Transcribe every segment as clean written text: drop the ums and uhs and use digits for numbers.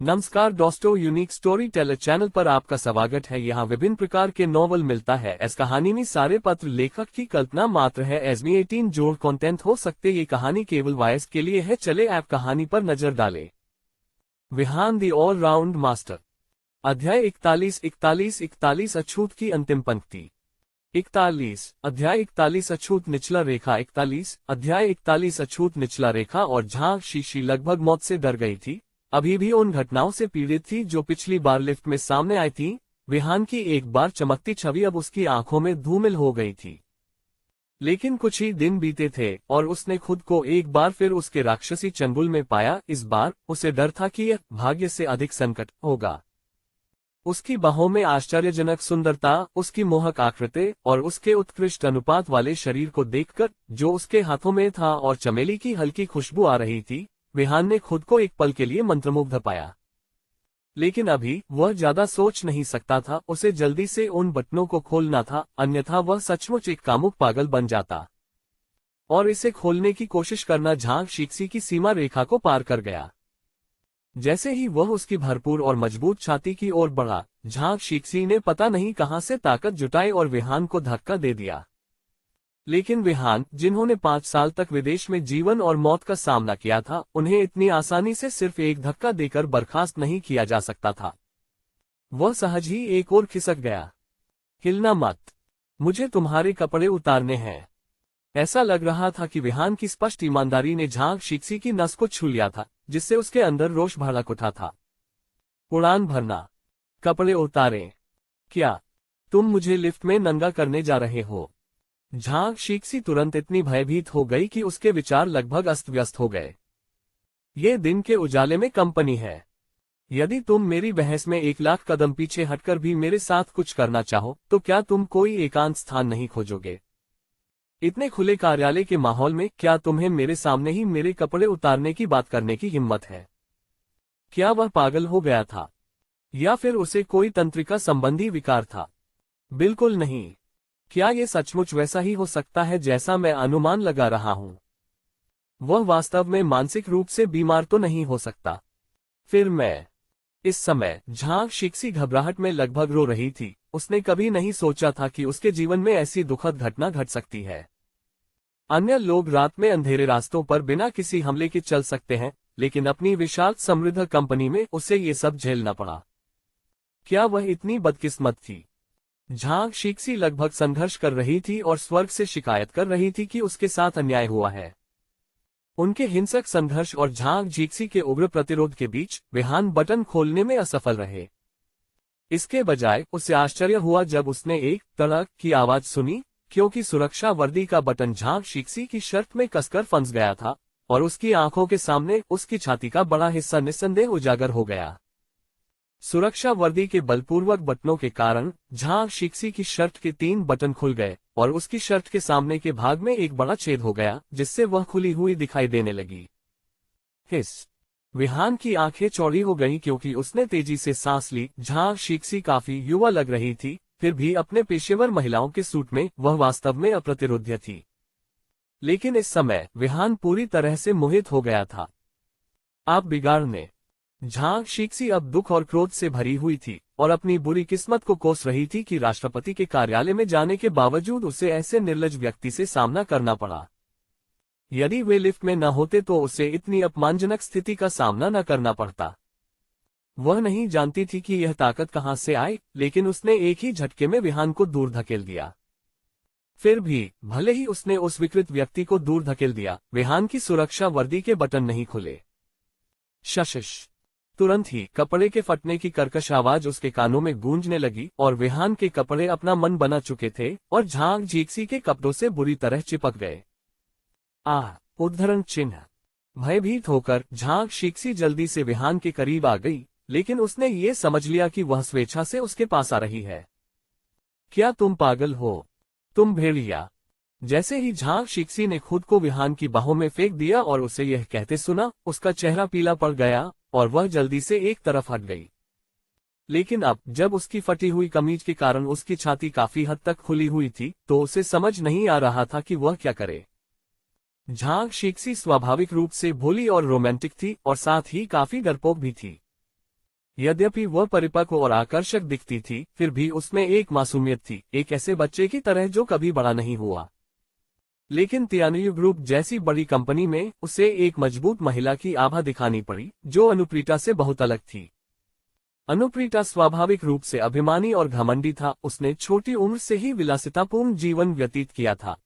नमस्कार दोस्तों, unique story teller channel पर आपका स्वागत है। यहाँ विभिन्न प्रकार के नॉवल मिलता है। इस कहानी में सारे पत्र लेखक की कल्पना मात्र है। एसमी 18 जोड़ कंटेंट हो सकते। ये कहानी केवल वॉयस के लिए है। चले ऐप कहानी पर नजर डालें। Vihaan the all round master. अध्याय 41 अछूत की अंतिम पंक्ति। 41 अध्याय 41 अछूत निचला रेखा। 41 अध्याय 41 अछूत निचला रेखा। और झांग शीशी लगभग मौत से डर गई थी। अभी भी उन घटनाओं से पीड़ित थी जो पिछली बार लिफ्ट में सामने आई थी। विहान की एक बार चमकती छवि अब उसकी आंखों में धूमिल हो गई थी। लेकिन कुछ ही दिन बीते थे और उसने खुद को एक बार फिर उसके राक्षसी चंगुल में पाया। इस बार उसे डर था कि यह भाग्य से अधिक संकट होगा। उसकी बाहों में आश्चर्यजनक सुंदरता, उसकी मोहक आकृति और उसके उत्कृष्ट अनुपात वाले शरीर को देखकर जो उसके हाथों में था और चमेली की हल्की खुशबू आ रही थी, विहान ने खुद को एक पल के लिए मंत्रमुग्ध पाया। लेकिन अभी वह ज्यादा सोच नहीं सकता था। उसे जल्दी से उन बटनों को खोलना था, अन्यथा वह सचमुच एक कामुक पागल बन जाता। और इसे खोलने की कोशिश करना झांग शीक्सी की सीमा रेखा को पार कर गया। जैसे ही वह उसकी भरपूर और मजबूत छाती की ओर बढ़ा, झांग शीक्सी ने पता नहीं कहां से ताकत जुटाई और विहान को धक्का दे दिया। लेकिन विहान, जिन्होंने 5 साल तक विदेश में जीवन और मौत का सामना किया था, उन्हें इतनी आसानी से सिर्फ एक धक्का देकर बर्खास्त नहीं किया जा सकता था। वह सहज ही एक ओर खिसक गया। हिलना मत, मुझे तुम्हारे कपड़े उतारने हैं। ऐसा लग रहा था कि विहान की स्पष्ट ईमानदारी ने झांग शीक्सी की नस को छू लिया था, जिससे उसके अंदर रोष भड़क उठा था। उड़ान भरना, कपड़े उतारें। क्या तुम मुझे लिफ्ट में नंगा करने जा रहे हो? झांग शीक्सी तुरंत इतनी भयभीत हो गई कि उसके विचार लगभग अस्त व्यस्त हो गए। ये दिन के उजाले में कंपनी है। यदि तुम मेरी बहस में 1,00,000 कदम पीछे हटकर भी मेरे साथ कुछ करना चाहो, तो क्या तुम कोई एकांत स्थान नहीं खोजोगे? इतने खुले कार्यालय के माहौल में क्या तुम्हें मेरे सामने ही मेरे कपड़े उतारने की बात करने की हिम्मत है? क्या वह पागल हो गया था, या फिर उसे कोई तंत्रिका संबंधी विकार था? बिल्कुल नहीं। क्या ये सचमुच वैसा ही हो सकता है जैसा मैं अनुमान लगा रहा हूं? वह वास्तव में मानसिक रूप से बीमार तो नहीं हो सकता। फिर मैं इस समय झांग शीक्सी घबराहट में लगभग रो रही थी। उसने कभी नहीं सोचा था कि उसके जीवन में ऐसी दुखद घटना घट सकती है। अन्य लोग रात में अंधेरे रास्तों पर बिना किसी हमले के चल सकते हैं, लेकिन अपनी विशाल समृद्ध कंपनी में उसे ये सब झेलना पड़ा। क्या वह इतनी बदकिस्मत थी? झांग शीक्सी लगभग संघर्ष कर रही थी और स्वर्ग से शिकायत कर रही थी कि उसके साथ अन्याय हुआ है। उनके हिंसक संघर्ष और झांग शीक्सी के उग्र प्रतिरोध के बीच विहान बटन खोलने में असफल रहे। इसके बजाय उसे आश्चर्य हुआ जब उसने एक तड़क की आवाज सुनी, क्योंकि सुरक्षा वर्दी का बटन झांग शीक्सी की शर्ट में कसकर फंस गया था और उसकी आंखों के सामने उसकी छाती का बड़ा हिस्सा निस्संदेह उजागर हो गया। सुरक्षा वर्दी के बलपूर्वक बटनों के कारण झांग शीक्सी की शर्ट के 3 बटन खुल गए और उसकी शर्ट के सामने के भाग में एक बड़ा छेद हो गया, जिससे वह खुली हुई दिखाई देने लगी। हिस! विहान की आंखें चौड़ी हो गईं क्योंकि उसने तेजी से सांस ली। झांग शीक्सी काफी युवा लग रही थी, फिर भी अपने पेशेवर महिलाओं के सूट में वह वास्तव में अप्रतिरोध्य थी। लेकिन इस समय विहान पूरी तरह से मोहित हो गया था। आप बिगाड़ने! झांग शीक्सी अब दुख और क्रोध से भरी हुई थी और अपनी बुरी किस्मत को कोस रही थी कि राष्ट्रपति के कार्यालय में जाने के बावजूद उसे ऐसे निर्लज व्यक्ति से सामना करना पड़ा। यदि वे लिफ्ट में न होते तो उसे इतनी अपमानजनक स्थिति का सामना न करना पड़ता। वह नहीं जानती थी कि यह ताकत कहां से आई, लेकिन उसने एक ही झटके में विहान को दूर धकेल दिया। फिर भी भले ही उसने उस विकृत व्यक्ति को दूर धकेल दिया, विहान की सुरक्षा वर्दी के बटन नहीं खुले। शशिश! तुरंत ही कपड़े के फटने की कर्कश आवाज उसके कानों में गूंजने लगी और विहान के कपड़े अपना मन बना चुके थे और झांग शीक्सी के कपड़ों से बुरी तरह चिपक गए। उद्धरण चिन्ह! भयभीत होकर झांग शीक्सी जल्दी से विहान के करीब आ गई, लेकिन उसने ये समझ लिया कि वह स्वेच्छा से उसके पास आ रही है। क्या तुम पागल हो, तुम भेड़िया? जैसे ही झांग शीक्सी ने खुद को विहान की बाहों में फेंक दिया और उसे यह कहते सुना, उसका चेहरा पीला पड़ गया और वह जल्दी से एक तरफ हट गई। लेकिन अब जब उसकी फटी हुई कमीज के कारण उसकी छाती काफी हद तक खुली हुई थी, तो उसे समझ नहीं आ रहा था कि वह क्या करे। झांग शीक्सी स्वाभाविक रूप से भोली और रोमांटिक थी और साथ ही काफी डरपोक भी थी। यद्यपि वह परिपक्व और आकर्षक दिखती थी, फिर भी उसमें एक मासूमियत थी, एक ऐसे बच्चे की तरह जो कभी बड़ा नहीं हुआ। लेकिन तियानयु ग्रुप जैसी बड़ी कंपनी में उसे एक मजबूत महिला की आभा दिखानी पड़ी, जो अनुप्रीता से बहुत अलग थी। अनुप्रीता स्वाभाविक रूप से अभिमानी और घमंडी था, उसने छोटी उम्र से ही विलासितापूर्ण जीवन व्यतीत किया था।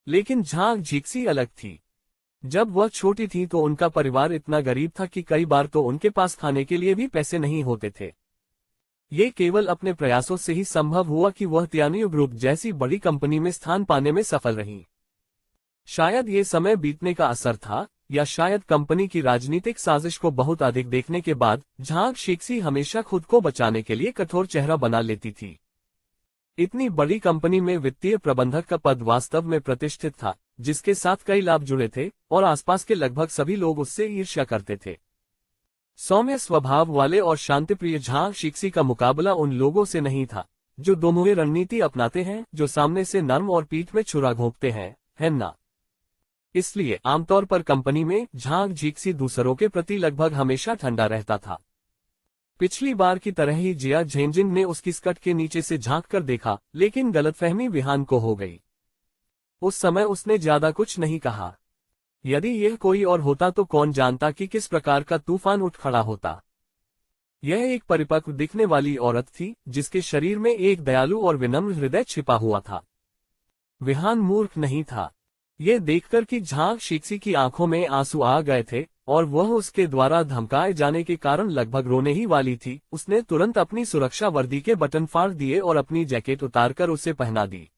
लेकिन झांग झिक्सी अलग थी। जब वह छोटी थी तो उनका परिवार इतना गरीब था कि कई बार तो उनके पास खाने के लिए भी पैसे नहीं होते थे। ये केवल अपने प्रयासों से ही संभव हुआ कि वह तियानयु ग्रुप जैसी बड़ी कंपनी में स्थान पाने में सफल रही। शायद ये समय बीतने का असर था, या शायद कंपनी की राजनीतिक साजिश को बहुत अधिक देखने के बाद झांग झिक्सी हमेशा खुद को बचाने के लिए कठोर चेहरा बना लेती थी। इतनी बड़ी कंपनी में वित्तीय प्रबंधक का पद वास्तव में प्रतिष्ठित था, जिसके साथ कई लाभ जुड़े थे, और आसपास के लगभग सभी लोग उससे ईर्ष्या करते थे। सौम्य स्वभाव वाले और शांतिप्रिय झांग झिक्सी का मुकाबला उन लोगों से नहीं था, जो दोमुखी रणनीति अपनाते हैं, जो सामने से नर्म और पीठ में छुरा घोंपते हैं, है ना? इसलिए आमतौर पर कंपनी में झांग झिक्सी दूसरों के प्रति लगभग हमेशा ठंडा रहता था। पिछली बार की तरह ही जिया झेंजिन ने उसकी स्कर्ट के नीचे से झांक कर देखा, लेकिन गलतफहमी विहान को हो गई। उस समय उसने ज्यादा कुछ नहीं कहा। यदि यह कोई और होता तो कौन जानता कि किस प्रकार का तूफान उठ खड़ा होता। यह एक परिपक्व दिखने वाली औरत थी, जिसके शरीर में एक दयालु और विनम्र हृदय छिपा हुआ था। विहान मूर्ख नहीं था। ये देखकर कि झांग झिक्सी की आंखों में आंसू आ गए थे और वह उसके द्वारा धमकाए जाने के कारण लगभग रोने ही वाली थी, उसने तुरंत अपनी सुरक्षा वर्दी के बटन फाड़ दिए और अपनी जैकेट उतारकर उसे पहना दी।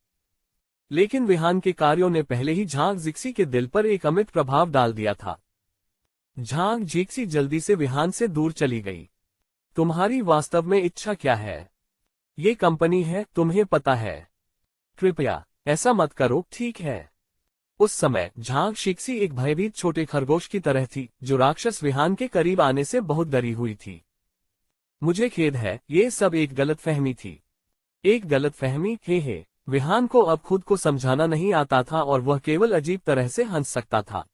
लेकिन विहान के कार्यों ने पहले ही झांग झिक्सी के दिल पर एक अमिट प्रभाव डाल दिया था। झांग झिक्सी जल्दी से विहान से दूर चली गई। तुम्हारी वास्तव में इच्छा क्या है? ये कंपनी है, तुम्हें पता है। कृपया ऐसा मत करो, ठीक है? उस समय झांग झिक्सी एक भयभीत छोटे खरगोश की तरह थी, जो राक्षस विहान के करीब आने से बहुत डरी हुई थी। मुझे खेद है, ये सब एक गलतफहमी थी। एक गलतफहमी? हे। विहान को अब खुद को समझाना नहीं आता था और वह केवल अजीब तरह से हंस सकता था।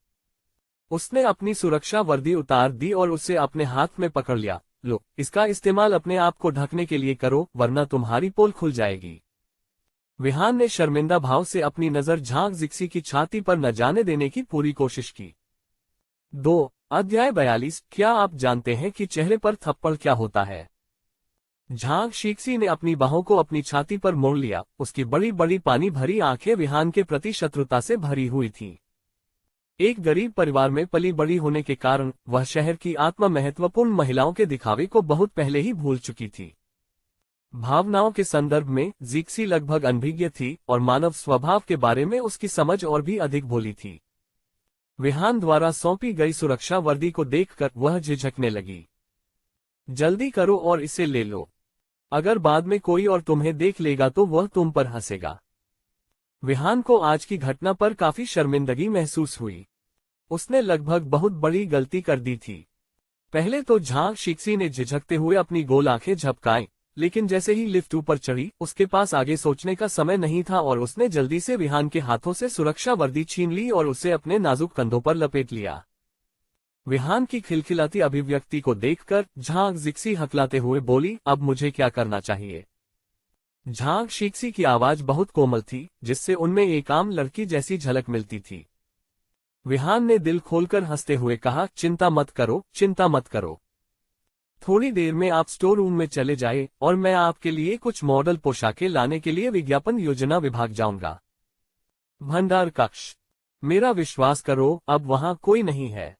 उसने अपनी सुरक्षा वर्दी उतार दी और उसे अपने हाथ में पकड़ लिया। लो, इसका इस्तेमाल अपने आप को ढकने के लिए करो, वरना तुम्हारी पोल खुल जाएगी। विहान ने शर्मिंदा भाव से अपनी नजर झांग झिक्सी की छाती पर न जाने देने की पूरी कोशिश की। 2 अध्याय 42। क्या आप जानते हैं कि चेहरे पर थप्पड़ क्या होता है? झांग झिक्सी ने अपनी बाहों को अपनी छाती पर मोड़ लिया। उसकी बड़ी बड़ी पानी भरी आंखें विहान के प्रति शत्रुता से भरी हुई थीं। एक गरीब परिवार में पली बड़ी होने के कारण वह शहर की आत्म महत्वपूर्ण महिलाओं के दिखावे को बहुत पहले ही भूल चुकी थी। भावनाओं के संदर्भ में झिक्सी लगभग अनभिज्ञ थी और मानव स्वभाव के बारे में उसकी समझ और भी अधिक भोली थी। विहान द्वारा सौंपी गई सुरक्षा वर्दी को देखकर वह झिझकने लगी। जल्दी करो और इसे ले लो। अगर बाद में कोई और तुम्हें देख लेगा तो वह तुम पर हंसेगा। विहान को आज की घटना पर काफी शर्मिंदगी महसूस हुई। उसने लगभग बहुत बड़ी गलती कर दी थी। पहले तो झांग झिक्सी ने झिझकते हुए अपनी गोल आंखें झपकाईं, लेकिन जैसे ही लिफ्ट ऊपर चढ़ी, उसके पास आगे सोचने का समय नहीं था और उसने जल्दी से विहान के हाथों से सुरक्षा वर्दी छीन ली और उसे अपने नाजुक कंधों पर लपेट लिया। विहान की खिलखिलाती अभिव्यक्ति को देखकर झांग झिक्सी हकलाते हुए बोली, अब मुझे क्या करना चाहिए? झांग झिक्सी की आवाज बहुत कोमल थी, जिससे उनमें एक आम लड़की जैसी झलक मिलती थी। विहान ने दिल खोलकर हंसते हुए कहा, चिंता मत करो, चिंता मत करो। थोड़ी देर में आप स्टोर रूम में चले जाए और मैं आपके लिए कुछ मॉडल पोशाकें लाने के लिए विज्ञापन योजना विभाग जाऊंगा। भंडार कक्ष। मेरा विश्वास करो, अब वहां कोई नहीं है।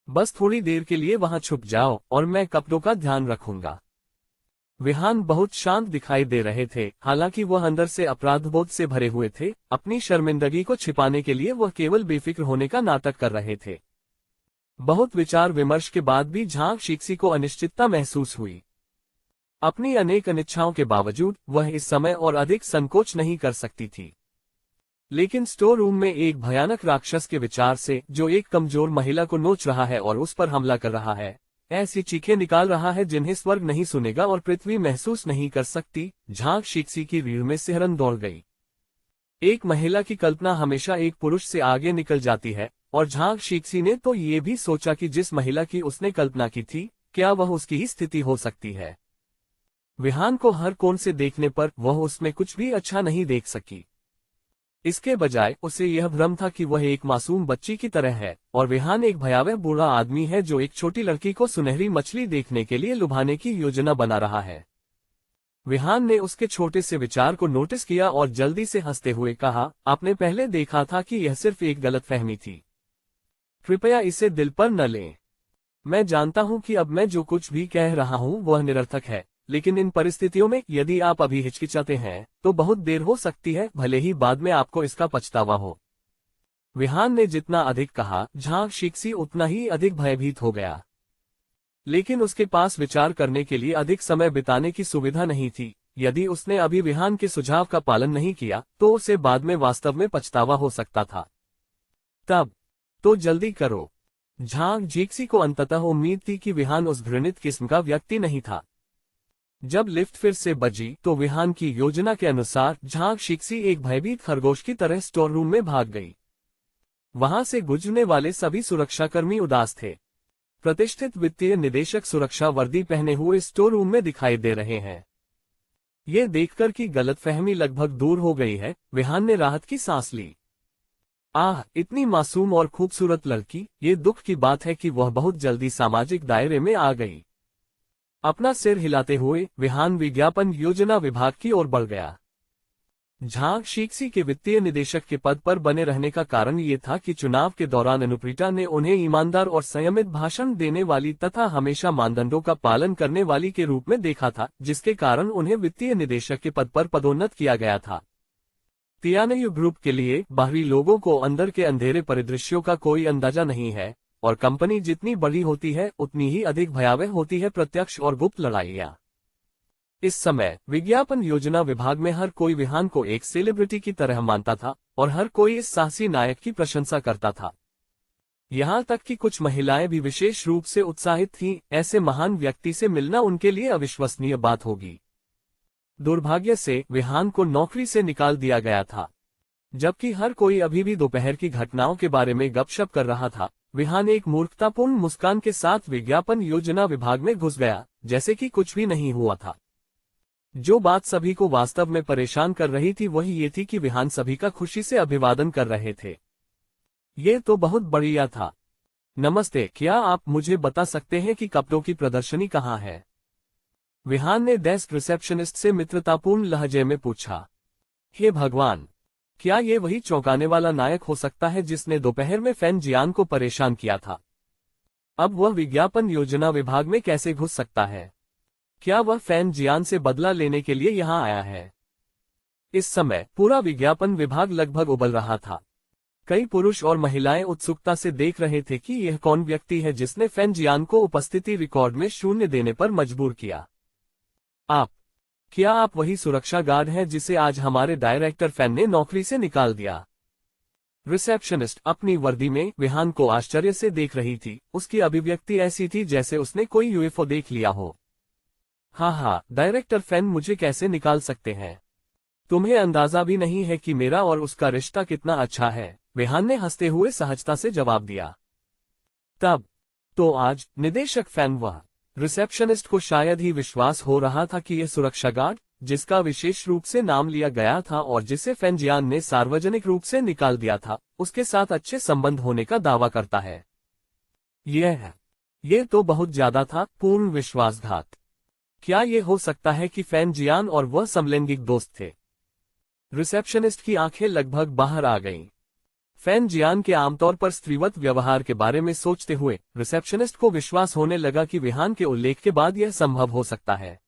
बस थोड़ी देर के लिए वहां छुप जाओ और मैं कपड़ों का ध्यान रखूंगा। विहान बहुत शांत दिखाई दे रहे थे, हालांकि वह अंदर से अपराधबोध से भरे हुए थे। अपनी शर्मिंदगी को छिपाने के लिए वह केवल बेफिक्र होने का नाटक कर रहे थे। बहुत विचार विमर्श के बाद भी झांग झिक्सी को अनिश्चितता महसूस हुई। अपनी अनेक अनिच्छाओं के बावजूद वह इस समय और अधिक संकोच नहीं कर सकती थी। लेकिन स्टोर रूम में एक भयानक राक्षस के विचार से, जो एक कमजोर महिला को नोच रहा है और उस पर हमला कर रहा है, ऐसी चीखें निकाल रहा है जिन्हें स्वर्ग नहीं सुनेगा और पृथ्वी महसूस नहीं कर सकती, झांग झिक्सी की रीढ़ में सिहरन दौड़ गई। एक महिला की कल्पना हमेशा एक पुरुष से आगे निकल जाती है, और झांग झिक्सी ने तो ये भी सोचा कि जिस महिला की उसने कल्पना की थी, क्या वह उसकी ही स्थिति हो सकती है? विहान को हर कोण से देखने पर वह उसमें कुछ भी अच्छा नहीं देख सकी। इसके बजाय उसे यह भ्रम था कि वह एक मासूम बच्ची की तरह है और विहान एक भयावह बुरा आदमी है जो एक छोटी लड़की को सुनहरी मछली देखने के लिए लुभाने की योजना बना रहा है। विहान ने उसके छोटे से विचार को नोटिस किया और जल्दी से हंसते हुए कहा, आपने पहले देखा था कि यह सिर्फ एक गलतफहमी थी। कृपया इसे दिल पर न लें। मैं जानता हूं कि अब मैं जो कुछ भी कह रहा हूं वह निरर्थक है, लेकिन इन परिस्थितियों में यदि आप अभी हिचकिचाते हैं तो बहुत देर हो सकती है, भले ही बाद में आपको इसका पछतावा हो। विहान ने जितना अधिक कहा, झांग शिक्सी उतना ही अधिक भयभीत हो गया। लेकिन उसके पास विचार करने के लिए अधिक समय बिताने की सुविधा नहीं थी। यदि उसने अभी विहान के सुझाव का पालन नहीं किया तो उसे बाद में वास्तव में पछतावा हो सकता था। तब तो जल्दी करो। झांग जीक्सी को अंततः उम्मीद थी कि विहान उस घृणित किस्म का व्यक्ति नहीं था। जब लिफ्ट फिर से बजी तो विहान की योजना के अनुसार झांग शिक्सी एक भयभीत खरगोश की तरह स्टोर रूम में भाग गई। वहां से गुजरने वाले सभी सुरक्षाकर्मी उदास थे। प्रतिष्ठित वित्तीय निदेशक सुरक्षा वर्दी पहने हुए स्टोर रूम में दिखाई दे रहे हैं। ये देखकर कि गलतफहमी लगभग दूर हो गई है, विहान ने राहत की सांस ली। आह, इतनी मासूम और खूबसूरत लड़की। ये दुख की बात है कि वह बहुत जल्दी सामाजिक दायरे में आ गई। अपना सिर हिलाते हुए विहान विज्ञापन योजना विभाग की ओर बढ़ गया। झांग शिक्सी के वित्तीय निदेशक के पद पर बने रहने का कारण ये था कि चुनाव के दौरान अनुप्रीता ने उन्हें ईमानदार और संयमित भाषण देने वाली तथा हमेशा मानदंडों का पालन करने वाली के रूप में देखा था, जिसके कारण उन्हें वित्तीय निदेशक के पद पर पदोन्नत किया गया था। तियानयू ग्रुप के लिए बाहरी लोगों को अंदर के अंधेरे परिदृश्यों का कोई अंदाजा नहीं है, और कंपनी जितनी बड़ी होती है उतनी ही अधिक भयावह होती है प्रत्यक्ष और गुप्त लड़ाइयां। इस समय विज्ञापन योजना विभाग में हर कोई विहान को एक सेलिब्रिटी की तरह मानता था और हर कोई इस साहसी नायक की प्रशंसा करता था। यहां तक कि कुछ महिलाएं भी विशेष रूप से उत्साहित थीं। ऐसे महान व्यक्ति से मिलना उनके लिए अविश्वसनीय बात होगी। दुर्भाग्य से विहान को नौकरी से निकाल दिया गया था। जबकि हर कोई अभी भी दोपहर की घटनाओं के बारे में गपशप कर रहा था, विहान एक मूर्खतापूर्ण मुस्कान के साथ विज्ञापन योजना विभाग में घुस गया, जैसे कि कुछ भी नहीं हुआ था। जो बात सभी को वास्तव में परेशान कर रही थी वही ये थी कि विहान सभी का खुशी से अभिवादन कर रहे थे। ये तो बहुत बढ़िया था। नमस्ते, क्या आप मुझे बता सकते हैं कि कपड़ों की प्रदर्शनी कहाँ है? विहान ने डेस्क रिसेप्शनिस्ट से मित्रतापूर्ण लहजे में पूछा। हे भगवान, क्या ये वही चौंकाने वाला नायक हो सकता है जिसने दोपहर में फैन जियान को परेशान किया था? अब वह विज्ञापन योजना विभाग में कैसे घुस सकता है? क्या वह फैन जियान से बदला लेने के लिए यहां आया है? इस समय पूरा विज्ञापन विभाग लगभग उबल रहा था। कई पुरुष और महिलाएं उत्सुकता से देख रहे थे कि यह कौन व्यक्ति है जिसने फैन जियान को उपस्थिति रिकॉर्ड में 0 देने पर मजबूर किया। क्या आप वही सुरक्षा गार्ड हैं जिसे आज हमारे डायरेक्टर फैन ने नौकरी से निकाल दिया? रिसेप्शनिस्ट अपनी वर्दी में विहान को आश्चर्य से देख रही थी। उसकी अभिव्यक्ति ऐसी थी जैसे उसने कोई यूएफओ देख लिया हो। हाँ, डायरेक्टर फैन मुझे कैसे निकाल सकते हैं? तुम्हें अंदाजा भी नहीं है कि मेरा और उसका रिश्ता कितना अच्छा है, विहान ने हंसते हुए सहजता से जवाब दिया। तब तो आज निदेशक फैन वह रिसेप्शनिस्ट को शायद ही विश्वास हो रहा था कि यह सुरक्षा गार्ड, जिसका विशेष रूप से नाम लिया गया था और जिसे फैन जियान ने सार्वजनिक रूप से निकाल दिया था, उसके साथ अच्छे संबंध होने का दावा करता है। यह तो बहुत ज्यादा था, पूर्ण विश्वासघात। क्या यह हो सकता है कि फैन जियान और वह समलैंगिक दोस्त थे? रिसेप्शनिस्ट की आंखें लगभग बाहर आ गईं। फैन जियान के आमतौर पर स्त्रीवत व्यवहार के बारे में सोचते हुए रिसेप्शनिस्ट को विश्वास होने लगा कि विहान के उल्लेख के बाद यह संभव हो सकता है।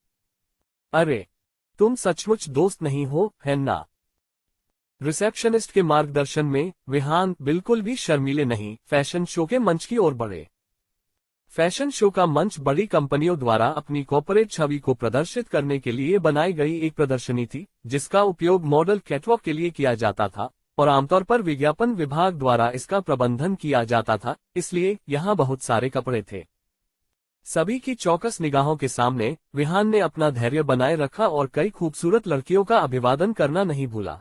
अरे, तुम सचमुच दोस्त नहीं हो, है ना? रिसेप्शनिस्ट के मार्गदर्शन में विहान बिल्कुल भी शर्मीले नहीं फैशन शो के मंच की ओर बढ़े। फैशन शो का मंच बड़ी कंपनियों द्वारा अपनी कॉर्पोरेट छवि को प्रदर्शित करने के लिए बनाई गई एक प्रदर्शनी थी, जिसका उपयोग मॉडल कैटवॉक के लिए किया जाता था और आमतौर पर विज्ञापन विभाग द्वारा इसका प्रबंधन किया जाता था, इसलिए यहाँ बहुत सारे कपड़े थे। सभी की चौकस निगाहों के सामने विहान ने अपना धैर्य बनाए रखा और कई खूबसूरत लड़कियों का अभिवादन करना नहीं भूला।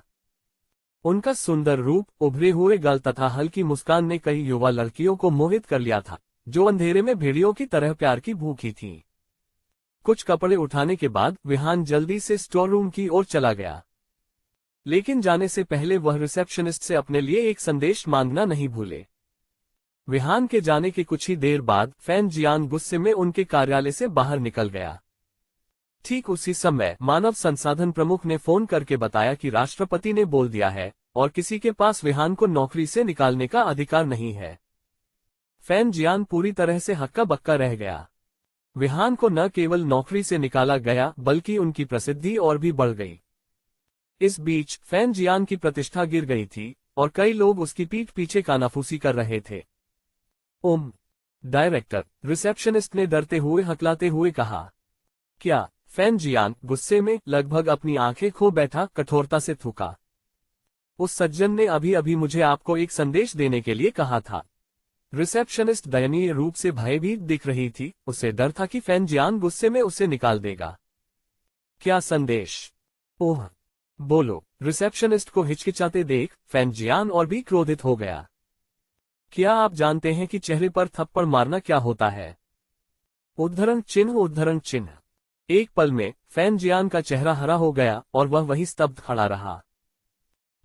उनका सुंदर रूप, उभरे हुए गाल तथा हल्की मुस्कान ने कई युवा लड़कियों को मोहित कर लिया था। जो अंधेरे में भेड़ियों की तरह प्यार की भूखी थी। कुछ कपड़े उठाने के बाद विहान जल्दी से स्टोर रूम की ओर चला गया, लेकिन जाने से पहले वह रिसेप्शनिस्ट से अपने लिए एक संदेश मांगना नहीं भूले। विहान के जाने के कुछ ही देर बाद फैन जियान गुस्से में उनके कार्यालय से बाहर निकल गया। ठीक उसी समय मानव संसाधन प्रमुख ने फोन करके बताया कि राष्ट्रपति ने बोल दिया है और किसी के पास विहान को नौकरी से निकालने का अधिकार नहीं है। फैन जियान पूरी तरह से हक्का बक्का रह गया। विहान को न केवल नौकरी से निकाला गया बल्कि उनकी प्रसिद्धि और भी बढ़ गई। इस बीच फैन जियान की प्रतिष्ठा गिर गई थी और कई लोग उसकी पीठ पीछे कानाफूसी कर रहे थे। डायरेक्टर, रिसेप्शनिस्ट ने डरते हुए हकलाते हुए कहा। क्या? फैन जियान गुस्से में लगभग अपनी आंखें खो बैठा, कठोरता से थूका। उस सज्जन ने अभी अभी मुझे आपको एक संदेश देने के लिए कहा था। रिसेप्शनिस्ट दयनीय रूप से भयभीत दिख रही थी। उसे डर था कि फैन जियान गुस्से में उसे निकाल देगा। क्या संदेश? ओह, बोलो। रिसेप्शनिस्ट को हिचकिचाते देख फैन जियान और भी क्रोधित हो गया। क्या आप जानते हैं कि चेहरे पर थप्पड़ मारना क्या होता है? उद्धरण चिन्ह। एक पल में फैन जियान का चेहरा हरा हो गया और वह वहीं स्तब्ध खड़ा रहा।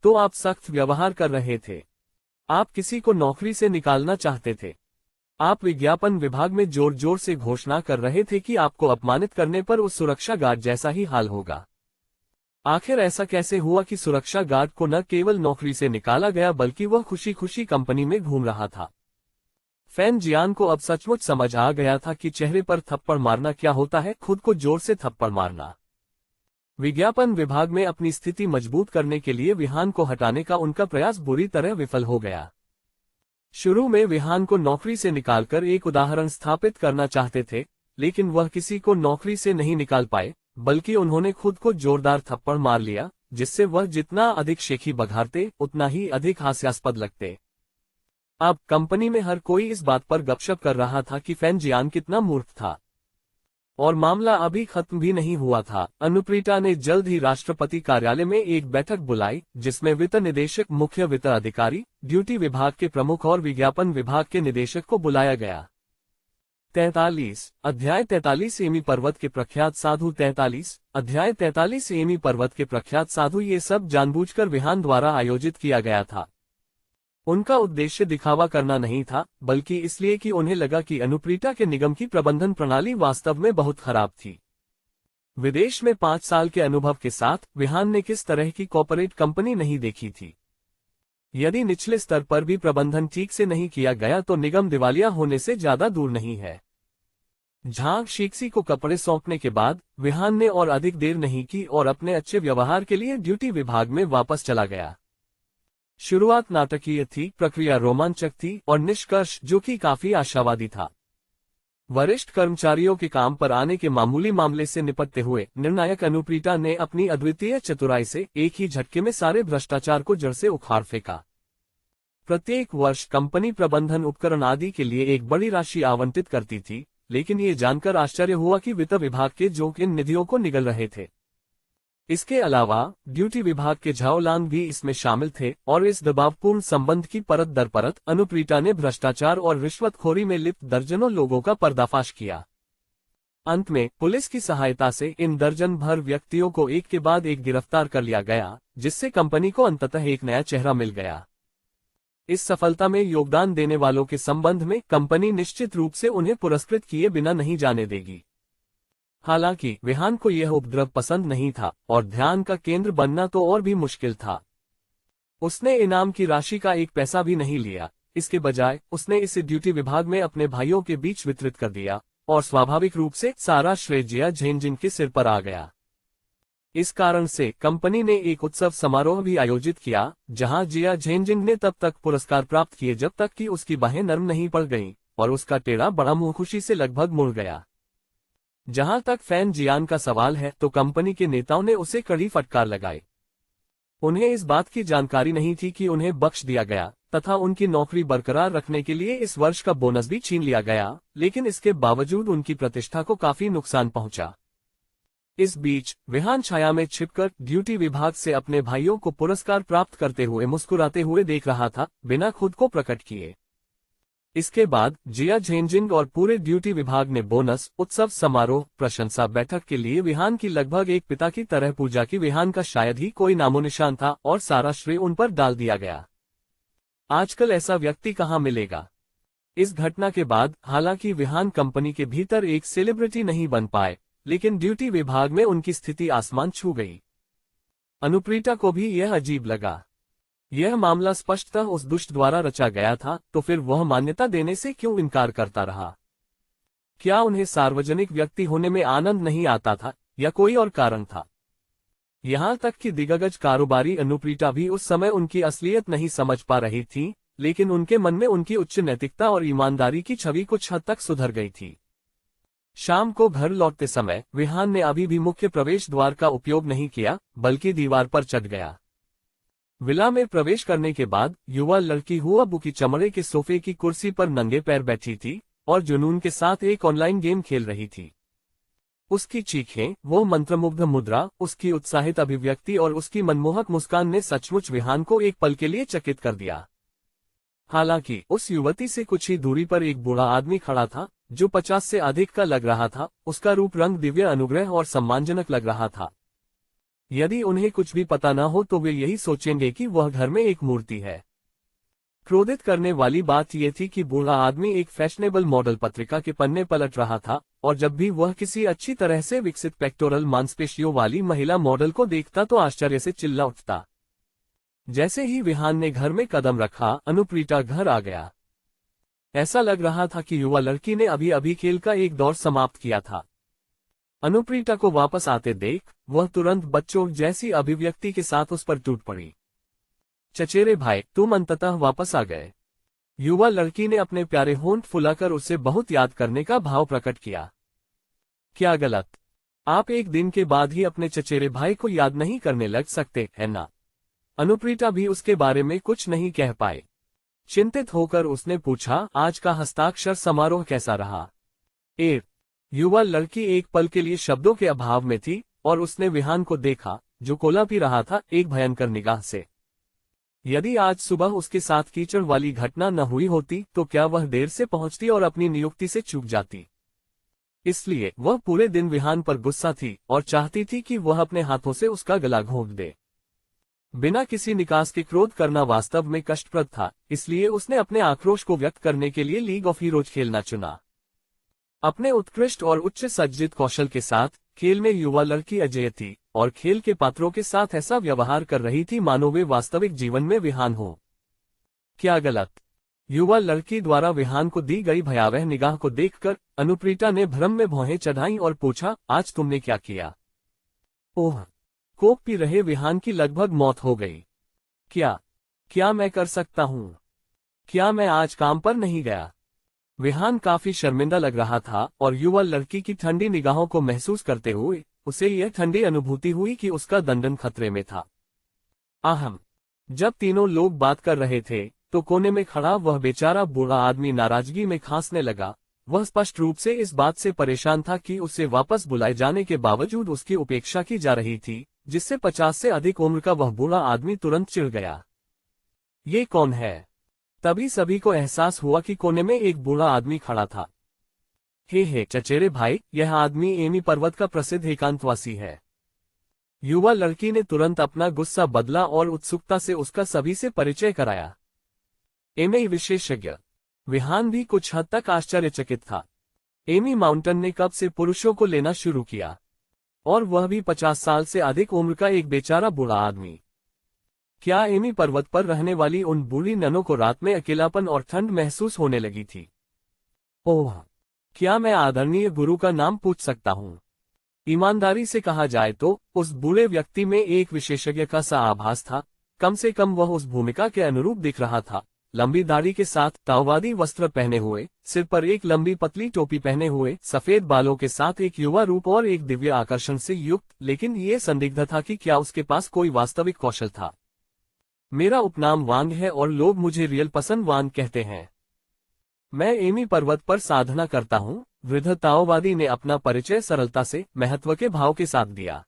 तो आप सख्त व्यवहार कर रहे थे। आप किसी को नौकरी से निकालना चाहते थे। आप विज्ञापन विभाग में जोर जोर से घोषणा कर रहे थे कि आपको अपमानित करने पर उस सुरक्षा गार्ड जैसा ही हाल होगा। आखिर ऐसा कैसे हुआ कि सुरक्षा गार्ड को न केवल नौकरी से निकाला गया बल्कि वह खुशी खुशी कंपनी में घूम रहा था? फैन जियान को अब सचमुच समझ आ गया था कि चेहरे पर थप्पड़ मारना क्या होता है, खुद को जोर से थप्पड़ मारना। विज्ञापन विभाग में अपनी स्थिति मजबूत करने के लिए विहान को हटाने का उनका प्रयास बुरी तरह विफल हो गया। शुरू में विहान को नौकरी से निकालकर एक उदाहरण स्थापित करना चाहते थे, लेकिन वह किसी को नौकरी से नहीं निकाल पाए, बल्कि उन्होंने खुद को जोरदार थप्पड़ मार लिया, जिससे वह जितना अधिक शेखी बघारते उतना ही अधिक हास्यास्पद लगते। अब कंपनी में हर कोई इस बात पर गपशप कर रहा था कि फैन जियान कितना मूर्ख था। और मामला अभी खत्म भी नहीं हुआ था। अनुप्रीता ने जल्द ही राष्ट्रपति कार्यालय में एक बैठक बुलाई, जिसमें वित्त निदेशक, मुख्य वित्त अधिकारी, ड्यूटी विभाग के प्रमुख और विज्ञापन विभाग के निदेशक को बुलाया गया। 43 अध्याय 43 एमी पर्वत के प्रख्यात साधु 43 अध्याय 43 एमी पर्वत के प्रख्यात साधु। ये सब जानबूझकर विहान द्वारा आयोजित किया गया था। उनका उद्देश्य दिखावा करना नहीं था, बल्कि इसलिए कि उन्हें लगा कि अनुप्रीता के निगम की प्रबंधन प्रणाली वास्तव में बहुत खराब थी। विदेश में 5 साल के अनुभव के साथ विहान ने किस तरह की कॉर्पोरेट कंपनी नहीं देखी थी। यदि निचले स्तर पर भी प्रबंधन ठीक से नहीं किया गया तो निगम दिवालिया होने से ज्यादा दूर नहीं है। झांग शीक्सी को कपड़े सौंपने के बाद विहान ने और अधिक देर नहीं की और अपने अच्छे व्यवहार के लिए ड्यूटी विभाग में वापस चला गया। शुरुआत नाटकीय थी, प्रक्रिया रोमांचक थी और निष्कर्ष जो कि काफी आशावादी था। वरिष्ठ कर्मचारियों के काम पर आने के मामूली मामले से निपटते हुए निर्णायक अनुप्रीता ने अपनी अद्वितीय चतुराई से एक ही झटके में सारे भ्रष्टाचार को जड़ से उखाड़ फेंका। प्रत्येक वर्ष कंपनी प्रबंधन उपकरण आदि के लिए एक बड़ी राशि आवंटित करती थी, लेकिन ये जानकर आश्चर्य हुआ कि वित्त विभाग के जो इन निधियों को निगल रहे थे। इसके अलावा ड्यूटी विभाग के झाओलांग भी इसमें शामिल थे और इस दबावपूर्ण संबंध की परत दर परत अनुप्रीता ने भ्रष्टाचार और रिश्वतखोरी में लिप्त दर्जनों लोगों का पर्दाफाश किया। अंत में पुलिस की सहायता से इन दर्जन भर व्यक्तियों को एक के बाद एक गिरफ्तार कर लिया गया, जिससे कंपनी को अंततः एक नया चेहरा मिल गया। इस सफलता में योगदान देने वालों के संबंध में कंपनी निश्चित रूप से उन्हें पुरस्कृत किए बिना नहीं जाने देगी। हालांकि विहान को यह उपद्रव पसंद नहीं था और ध्यान का केंद्र बनना तो और भी मुश्किल था। उसने इनाम की राशि का एक पैसा भी नहीं लिया। इसके बजाय उसने इसे ड्यूटी विभाग में अपने भाइयों के बीच वितरित कर दिया और स्वाभाविक रूप से सारा श्रेय जिया झेंजिंग के सिर पर आ गया। इस कारण से कंपनी ने एक उत्सव समारोह भी आयोजित किया, जहां जिया झेंजिंग ने तब तक पुरस्कार प्राप्त किए जब तक कि उसकी बाहें नर्म नहीं पड़ गईं और उसका टेढ़ा बड़ा मुंह खुशी से लगभग मुड़ गया। जहां तक फैन जियान का सवाल है तो कंपनी के नेताओं ने उसे कड़ी फटकार लगाई। उन्हें इस बात की जानकारी नहीं थी कि उन्हें बख्श दिया गया तथा उनकी नौकरी बरकरार रखने के लिए इस वर्ष का बोनस भी छीन लिया गया, लेकिन इसके बावजूद उनकी प्रतिष्ठा को काफी नुकसान पहुंचा। इस बीच विहान छाया में छिपकर ड्यूटी विभाग से अपने भाइयों को पुरस्कार प्राप्त करते हुए मुस्कुराते हुए देख रहा था, बिना खुद को प्रकट किए। इसके बाद जिया झेंजिंग और पूरे ड्यूटी विभाग ने बोनस उत्सव समारोह प्रशंसा बैठक के लिए विहान की लगभग एक पिता की तरह पूजा की। विहान का शायद ही कोई नामोनिशान था और सारा श्रेय उन पर डाल दिया गया। आजकल ऐसा व्यक्ति कहाँ मिलेगा। इस घटना के बाद हालांकि विहान कंपनी के भीतर एक सेलिब्रिटी नहीं बन पाए, लेकिन ड्यूटी विभाग में उनकी स्थिति आसमान छू गई। अनुप्रीता को भी यह अजीब लगा। यह मामला स्पष्टतः उस दुष्ट द्वारा रचा गया था, तो फिर वह मान्यता देने से क्यों इनकार करता रहा? क्या उन्हें सार्वजनिक व्यक्ति होने में आनंद नहीं आता था या कोई और कारण था? यहां तक कि दिग्गज कारोबारी अनुप्रीता भी उस समय उनकी असलियत नहीं समझ पा रही थी, लेकिन उनके मन में उनकी उच्च नैतिकता और ईमानदारी की छवि कुछ हद तक सुधर गई थी। शाम को घर लौटते समय विहान ने अभी भी मुख्य प्रवेश द्वार का उपयोग नहीं किया, बल्कि दीवार पर चढ़ गया। विला में प्रवेश करने के बाद युवा लड़की हुआ बुकी चमड़े के सोफे की कुर्सी पर नंगे पैर बैठी थी और जुनून के साथ एक ऑनलाइन गेम खेल रही थी। उसकी चीखें, वो मंत्रमुग्ध मुद्रा, उसकी उत्साहित अभिव्यक्ति और उसकी मनमोहक मुस्कान ने सचमुच विहान को एक पल के लिए चकित कर दिया। हालांकि उस युवती से कुछ ही दूरी पर एक बूढ़ा आदमी खड़ा था, जो 50 से अधिक का लग रहा था। उसका रूप रंग दिव्य अनुग्रह और सम्मानजनक लग रहा था। यदि उन्हें कुछ भी पता न हो तो वे यही सोचेंगे कि वह घर में एक मूर्ति है। क्रोधित करने वाली बात यह थी कि बूढ़ा आदमी एक फैशनेबल मॉडल पत्रिका के पन्ने पलट रहा था, और जब भी वह किसी अच्छी तरह से विकसित पेक्टोरल मांसपेशियों वाली महिला मॉडल को देखता तो आश्चर्य से चिल्ला उठता। जैसे ही विहान ने घर में कदम रखा, अनुप्रीता घर आ गया। ऐसा लग रहा था कि युवा लड़की ने अभी अभी खेल का एक दौर समाप्त किया था। अनुप्रीता को वापस आते देख वह तुरंत बच्चों जैसी अभिव्यक्ति के साथ उस पर टूट पड़ी। चचेरे भाई, तुम अंततः वापस आ गए। युवा लड़की ने अपने प्यारे होंठ फुलाकर उसे बहुत याद करने का भाव प्रकट किया। क्या गलत? आप एक दिन के बाद ही अपने चचेरे भाई को याद नहीं करने लग सकते, है ना? अनुप्रीता भी उसके बारे में कुछ नहीं कह पाई। चिंतित होकर उसने पूछा, आज का हस्ताक्षर समारोह कैसा रहा? युवा लड़की एक पल के लिए शब्दों के अभाव में थी और उसने विहान को देखा, जो कोला पी रहा था, एक भयंकर निगाह से। यदि आज सुबह उसके साथ कीचड़ वाली घटना न हुई होती तो क्या वह देर से पहुंचती और अपनी नियुक्ति से चूक जाती? इसलिए वह पूरे दिन विहान पर गुस्सा थी और चाहती थी कि वह अपने हाथों से उसका गला घोंट दे। बिना किसी निकास के क्रोध करना वास्तव में कष्टप्रद था, इसलिए उसने अपने आक्रोश को व्यक्त करने के लिए लीग ऑफ हीरोज खेलना चुना। अपने उत्कृष्ट और उच्च सज्जित कौशल के साथ खेल में युवा लड़की अजेय थी और खेल के पात्रों के साथ ऐसा व्यवहार कर रही थी मानो वे वास्तविक जीवन में विहान हो। क्या गलत? युवा लड़की द्वारा विहान को दी गई भयावह निगाह को देखकर अनुप्रीता ने भ्रम में भौहें चढ़ाई और पूछा, आज तुमने क्या किया? ओह! कोक पी रहे विहान की लगभग मौत हो गई। क्या मैं कर सकता हूँ? क्या मैं आज काम पर नहीं गया? विहान काफी शर्मिंदा लग रहा था और युवा लड़की की ठंडी निगाहों को महसूस करते हुए उसे यह ठंडी अनुभूति हुई कि उसका दंडन खतरे में था। जब तीनों लोग बात कर रहे थे तो कोने में खड़ा वह बेचारा बूढ़ा आदमी नाराजगी में खांसने लगा। वह स्पष्ट रूप से इस बात से परेशान था कि उसे वापस बुलाए जाने के बावजूद उसकी उपेक्षा की जा रही थी, जिससे 50 से अधिक उम्र का वह बूढ़ा आदमी तुरंत चिढ़ गया। ये कौन है? तभी सभी को एहसास हुआ कि कोने में एक बूढ़ा आदमी खड़ा था। हे चचेरे भाई, यह आदमी एमी पर्वत का प्रसिद्ध एकांतवासी है। युवा लड़की ने तुरंत अपना गुस्सा बदला और उत्सुकता से उसका सभी से परिचय कराया। एमी विशेषज्ञ। विहान भी कुछ हद तक आश्चर्यचकित था। एमी माउंटेन ने कब से पुरुषों को लेना शुरू किया, और वह भी 50 साल से अधिक उम्र का एक बेचारा बूढ़ा आदमी। क्या एमी पर्वत पर रहने वाली उन बूढ़ी ननों को रात में अकेलापन और ठंड महसूस होने लगी थी? ओह! क्या मैं आदरणीय गुरु का नाम पूछ सकता हूँ? ईमानदारी से कहा जाए तो उस बूढ़े व्यक्ति में एक विशेषज्ञ का सा आभास था। कम से कम वह उस भूमिका के अनुरूप दिख रहा था। लंबी दाढ़ी के साथ ताओवादी वस्त्र पहने हुए, सिर पर एक लंबी पतली टोपी पहने हुए, सफेद बालों के साथ एक युवा रूप और एक दिव्य आकर्षण से युक्त, लेकिन ये संदिग्ध था कि क्या उसके पास कोई वास्तविक कौशल था। मेरा उपनाम वांग है और लोग मुझे रियल पसंद वांग कहते हैं। मैं एमी पर्वत पर साधना करता हूँ। वृद्ध ताओवादी ने अपना परिचय सरलता से, महत्व के भाव के साथ दिया।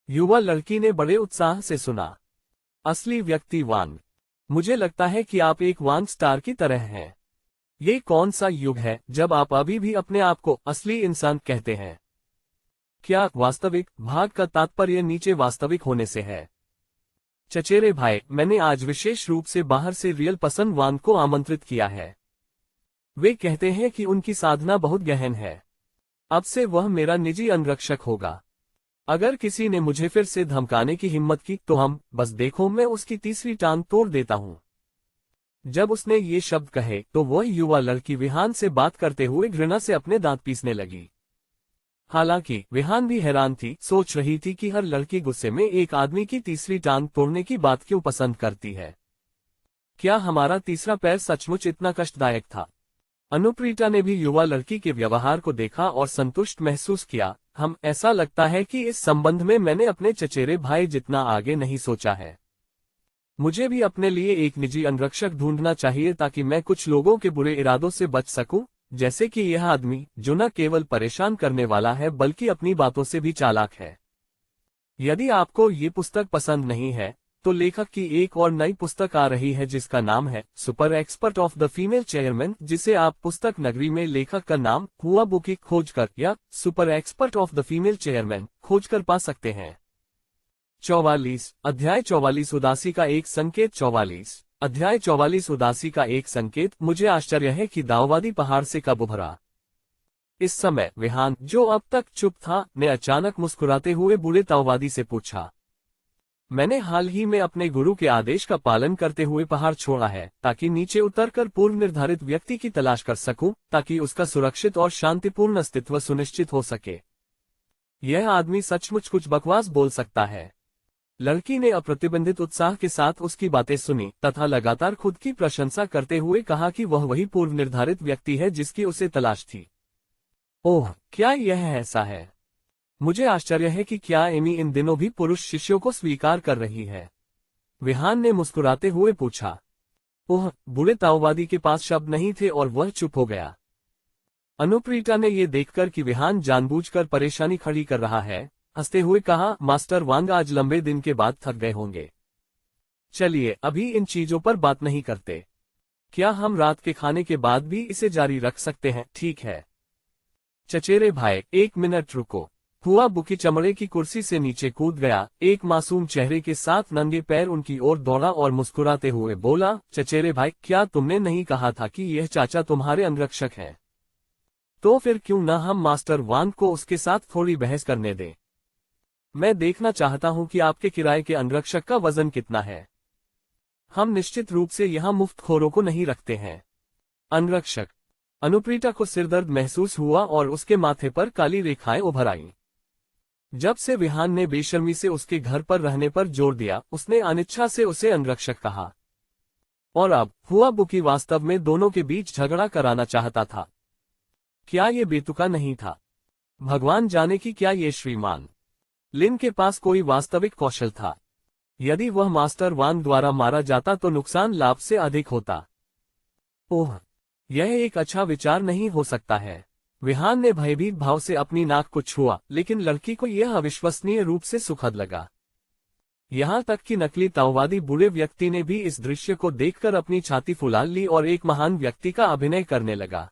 युवा लड़की ने बड़े उत्साह से सुना। असली व्यक्ति वांग। मुझे लगता है कि आप एक वांग स्टार की तरह हैं। ये कौन सा युग है जब आप अभी भी अपने आप को असली इंसान कहते हैं? क्या वास्तविक भाग का तात्पर्य नीचे वास्तविक होने से है? चचेरे भाई, मैंने आज विशेष रूप से बाहर से रियल पसंद वान को आमंत्रित किया है। वे कहते हैं कि उनकी साधना बहुत गहन है। अब से वह मेरा निजी अंगरक्षक होगा। अगर किसी ने मुझे फिर से धमकाने की हिम्मत की तो बस देखो, मैं उसकी तीसरी टांग तोड़ देता हूं। जब उसने ये शब्द कहे तो वह युवा लड़की विहान से बात करते हुए घृणा से अपने दांत पीसने लगी। हालांकि विहान भी हैरान थी, सोच रही थी कि हर लड़की गुस्से में एक आदमी की तीसरी टांग तोड़ने की बात क्यों पसंद करती है। क्या हमारा तीसरा पैर सचमुच इतना कष्टदायक था? अनुप्रीता ने भी युवा लड़की के व्यवहार को देखा और संतुष्ट महसूस किया। ऐसा लगता है कि इस संबंध में मैंने अपने चचेरे भाई जितना आगे नहीं सोचा है। मुझे भी अपने लिए एक निजी अंगरक्षक ढूंढना चाहिए ताकि मैं कुछ लोगों के बुरे इरादों से बच सकूं, जैसे कि यह आदमी जो न केवल परेशान करने वाला है बल्कि अपनी बातों से भी चालाक है। यदि आपको ये पुस्तक पसंद नहीं है तो लेखक की एक और नई पुस्तक आ रही है जिसका नाम है super expert of the female chairman, जिसे आप पुस्तक नगरी में लेखक का नाम हुआ बुकी खोजकर या super expert of the female chairman खोजकर पा सकते हैं। 44 अध्याय 44 उदासी का एक संकेत। 44 अध्याय 44 उदासी का एक संकेत। मुझे आश्चर्य है कि दाववादी पहाड़ से कब उभरा। इस समय विहान, जो अब तक चुप था, ने अचानक मुस्कुराते हुए बूढ़े ताओवादी से पूछा, मैंने हाल ही में अपने गुरु के आदेश का पालन करते हुए पहाड़ छोड़ा है ताकि नीचे उतरकर पूर्व निर्धारित व्यक्ति की तलाश कर सकूं, ताकि उसका सुरक्षित और शांतिपूर्ण अस्तित्व सुनिश्चित हो सके। यह आदमी सचमुच कुछ बकवास बोल सकता है। लड़की ने अप्रतिबंधित उत्साह के साथ उसकी बातें सुनी तथा लगातार खुद की प्रशंसा करते हुए कहा कि वह वही पूर्व निर्धारित व्यक्ति है जिसकी उसे तलाश थी। ओह, क्या यह ऐसा है? मुझे आश्चर्य है कि क्या एमी इन दिनों भी पुरुष शिष्यों को स्वीकार कर रही है। विहान ने मुस्कुराते हुए पूछा। ओह, बूढ़े ताओवादी के पास शब्द नहीं थे और वह चुप हो गया। अनुप्रीता ने यह देखकर कि विहान जानबूझकर परेशानी खड़ी कर रहा है, हंसते हुए कहा, मास्टर वांग आज लंबे दिन के बाद थक गए होंगे। चलिए अभी इन चीजों पर बात नहीं करते। क्या हम रात के खाने के बाद भी इसे जारी रख सकते हैं? ठीक है। चचेरे भाई, एक मिनट रुको। हुआ बुकी चमड़े की कुर्सी से नीचे कूद गया, एक मासूम चेहरे के साथ नंगे पैर उनकी ओर दौड़ा और मुस्कुराते हुए बोला, चचेरे भाई, क्या तुमने नहीं कहा था कि यह चाचा तुम्हारे अंगरक्षक हैं? तो फिर क्यों न हम मास्टर वांग को उसके साथ थोड़ी बहस करने दें। मैं देखना चाहता हूं कि आपके किराए के अंगरक्षक का वजन कितना है। हम निश्चित रूप से यहां मुफ्तखोरों को नहीं रखते हैं। अंगरक्षक। अनुप्रीता को सिरदर्द महसूस हुआ और उसके माथे पर काली रेखाएं उभर आईं। जब से विहान ने बेशर्मी से उसके घर पर रहने पर जोर दिया, उसने अनिच्छा से उसे अंगरक्षक कहा। और अब हुआ बुकी वास्तव में दोनों के बीच झगड़ा कराना चाहता था। क्या ये बेतुका नहीं था? भगवान जाने कि क्या ये श्रीमान लिन के पास कोई वास्तविक कौशल था। यदि वह मास्टर वांग द्वारा मारा जाता तो नुकसान लाभ से अधिक होता। ओह, यह एक अच्छा विचार नहीं हो सकता है। विहान ने भयभीत भाव से अपनी नाक को छुआ, लेकिन लड़की को यह अविश्वसनीय रूप से सुखद लगा। यहां तक कि नकली ताओवादी बूढ़े व्यक्ति ने भी इस दृश्य को देखकर अपनी छाती फुला ली और एक महान व्यक्ति का अभिनय करने लगा।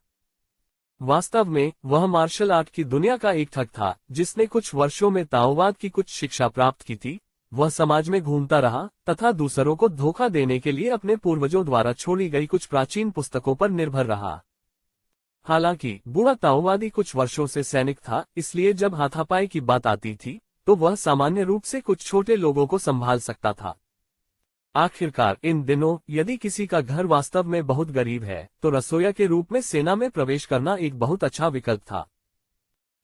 वास्तव में वह मार्शल आर्ट की दुनिया का एक ठग था, जिसने कुछ वर्षों में ताओवाद की कुछ शिक्षा प्राप्त की थी। वह समाज में घूमता रहा तथा दूसरों को धोखा देने के लिए अपने पूर्वजों द्वारा छोड़ी गई कुछ प्राचीन पुस्तकों पर निर्भर रहा। हालांकि बूढ़ा ताओवादी कुछ वर्षों से सैनिक था, इसलिए जब हाथापाई की बात आती थी तो वह सामान्य रूप से कुछ छोटे लोगों को संभाल सकता था। आखिरकार इन दिनों यदि किसी का घर वास्तव में बहुत गरीब है तो रसोइया के रूप में सेना में प्रवेश करना एक बहुत अच्छा विकल्प था।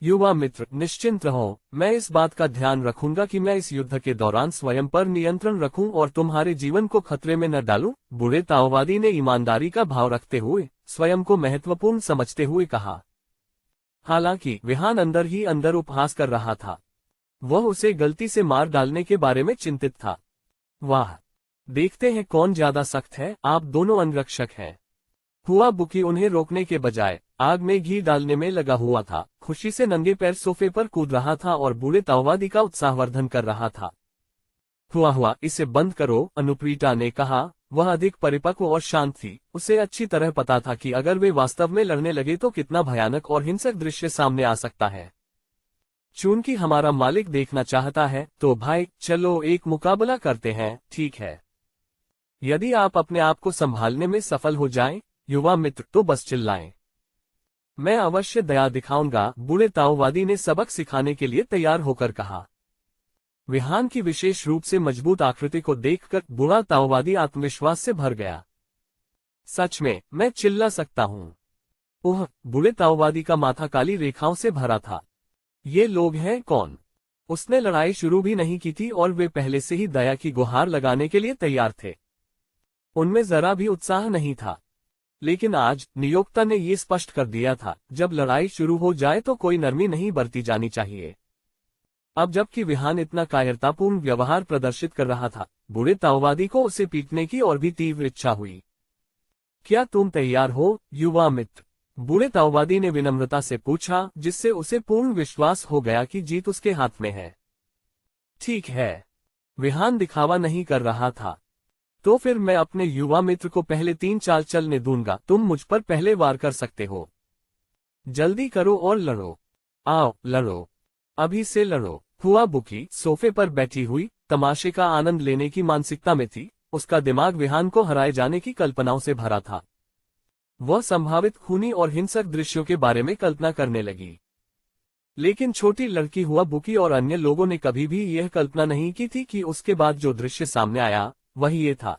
युवा मित्र, निश्चिंत रहो, मैं इस बात का ध्यान रखूंगा कि मैं इस युद्ध के दौरान स्वयं पर नियंत्रण रखूं और तुम्हारे जीवन को खतरे में न डालूं। बूढ़े ताओवादी ने ईमानदारी का भाव रखते हुए स्वयं को महत्वपूर्ण समझते हुए कहा। हालांकि विहान अंदर ही अंदर उपहास कर रहा था। वह उसे गलती से मार डालने के बारे में चिंतित था। वाह, देखते हैं कौन ज्यादा सख्त है। आप दोनों अंगरक्षक हैं। हुआ बुकी उन्हें रोकने के बजाय आग में घी डालने में लगा हुआ था, खुशी से नंगे पैर सोफे पर कूद रहा था और बूढ़े ताओवादी का उत्साहवर्धन कर रहा था। हुआ, इसे बंद करो, अनुप्रीता ने कहा। वह अधिक परिपक्व और शांत थी। उसे अच्छी तरह पता था कि अगर वे वास्तव में लड़ने लगे तो कितना भयानक और हिंसक दृश्य सामने आ सकता है। चूंकि हमारा मालिक देखना चाहता है, तो भाई चलो एक मुकाबला करते हैं, ठीक है? यदि आप अपने आप को संभालने में सफल हो जाएं, युवा मित्र, तो बस चिल्लाएं। मैं अवश्य दया दिखाऊंगा, बूढ़े ताओवादी ने सबक सिखाने के लिए तैयार होकर कहा। विहान की विशेष रूप से मजबूत आकृति को देखकर बूढ़ा ताओवादी आत्मविश्वास से भर गया। सच में, मैं चिल्ला सकता हूँ। ओह, बूढ़े ताओवादी का माथा काली रेखाओं से भरा था। ये लोग हैं कौन? उसने लड़ाई शुरू भी नहीं की थी और वे पहले से ही दया की गुहार लगाने के लिए तैयार थे। उनमें जरा भी उत्साह नहीं था। लेकिन आज नियोक्ता ने ये स्पष्ट कर दिया था, जब लड़ाई शुरू हो जाए तो कोई नरमी नहीं बरती जानी चाहिए। अब जबकि विहान इतना कायरतापूर्ण व्यवहार प्रदर्शित कर रहा था, बूढ़े ताओवादी को उसे पीटने की और भी तीव्र इच्छा हुई। क्या तुम तैयार हो, युवा मित्र? बूढ़े ताओवादी ने विनम्रता से पूछा, जिससे उसे पूर्ण विश्वास हो गया कि जीत उसके हाथ में है। ठीक है। विहान दिखावा नहीं कर रहा था। तो फिर मैं अपने युवा मित्र को पहले 3 चाल चलने दूंगा। तुम मुझ पर पहले वार कर सकते हो। जल्दी करो और लड़ो। आओ, लड़ो। अभी से लड़ो। हुआ बुकी सोफे पर बैठी हुई तमाशे का आनंद लेने की मानसिकता में थी। उसका दिमाग विहान को हराए जाने की कल्पनाओं से भरा था। वह संभावित खूनी और हिंसक दृश्यों के बारे में कल्पना करने लगी। लेकिन छोटी लड़की हुआ बुकी और अन्य लोगों ने कभी भी यह कल्पना नहीं की थी कि उसके बाद जो दृश्य सामने आया वही ये था।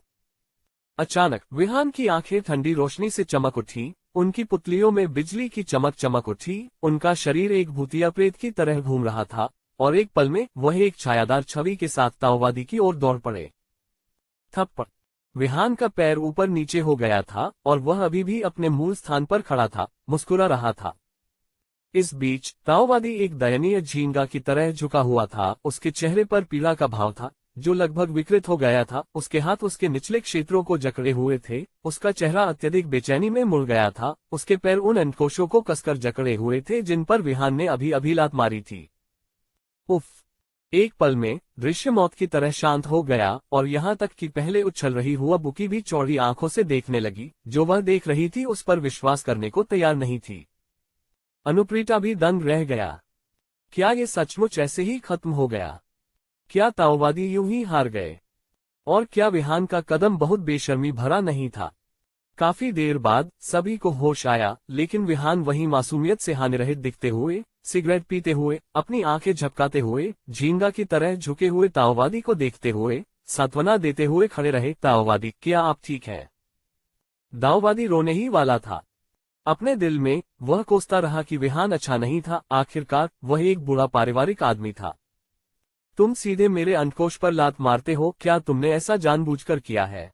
अचानक विहान की आंखें ठंडी रोशनी से चमक उठी। उनकी पुतलियों में बिजली की चमक उठी। उनका शरीर एक भूतिया प्रेत की तरह घूम रहा था और एक पल में वह एक छायादार छवि के साथ ताओवादी की ओर दौड़ पड़े। थप्पड़। विहान का पैर ऊपर नीचे हो गया था और वह अभी भी अपने मूल स्थान पर खड़ा था, मुस्कुरा रहा था। इस बीच ताओवादी एक दयनीय झींगा की तरह झुका हुआ था। उसके चेहरे पर पीड़ा का भाव था, जो लगभग विकृत हो गया था। उसके हाथ उसके निचले क्षेत्रों को जकड़े हुए थे। उसका चेहरा अत्यधिक बेचैनी में मुड़ गया था। उसके पैर उन अंकोशों को कसकर जकड़े हुए थे जिन पर विहान ने अभी अभी लात मारी थी। उफ! एक पल में दृश्य मौत की तरह शांत हो गया और यहाँ तक कि पहले उछल रही हुआ बुकी भी चौड़ी आंखों से देखने लगी। जो वह देख रही थी उस पर विश्वास करने को तैयार नहीं थी। अनुप्रीता भी दंग रह गया। क्या ये सचमुच ऐसे ही खत्म हो गया? क्या ताओवादी यूं ही हार गए? और क्या विहान का कदम बहुत बेशर्मी भरा नहीं था? काफी देर बाद सभी को होश आया, लेकिन विहान वही मासूमियत से हानिरहित दिखते हुए, सिगरेट पीते हुए, अपनी आंखें झपकाते हुए, झींगा की तरह झुके हुए ताओवादी को देखते हुए, सांत्वना देते हुए खड़े रहे। ताओवादी, क्या आप ठीक हैं? ताओवादी रोने ही वाला था। अपने दिल में वह कोसता रहा कि विहान अच्छा नहीं था। आखिरकार वह एक बुरा पारिवारिक आदमी था। तुम सीधे मेरे अंडकोश पर लात मारते हो। क्या तुमने ऐसा जानबूझकर किया है?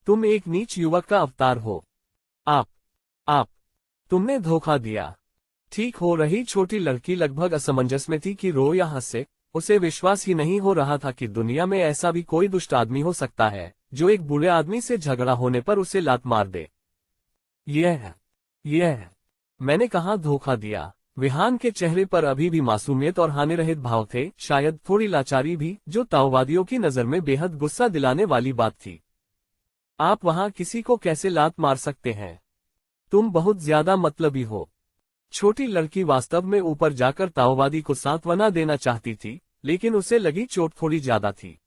तुम एक नीच युवक का अवतार हो। आप तुमने धोखा दिया। ठीक हो रही छोटी लड़की लगभग असमंजस में थी कि रो या हंसे। उसे विश्वास ही नहीं हो रहा था कि दुनिया में ऐसा भी कोई दुष्ट आदमी हो सकता है जो एक बुरे आदमी से झगड़ा होने पर उसे लात मार दे। यह मैंने कहाँ धोखा दिया? विहान के चेहरे पर अभी भी मासूमियत और हानिरहित भाव थे, शायद थोड़ी लाचारी भी, जो ताओवादियों की नजर में बेहद गुस्सा दिलाने वाली बात थी। आप वहां किसी को कैसे लात मार सकते हैं? तुम बहुत ज्यादा मतलबी हो। छोटी लड़की वास्तव में ऊपर जाकर ताओवादी को सांत्वना देना चाहती थी, लेकिन उसे लगी चोट थोड़ी ज्यादा थी।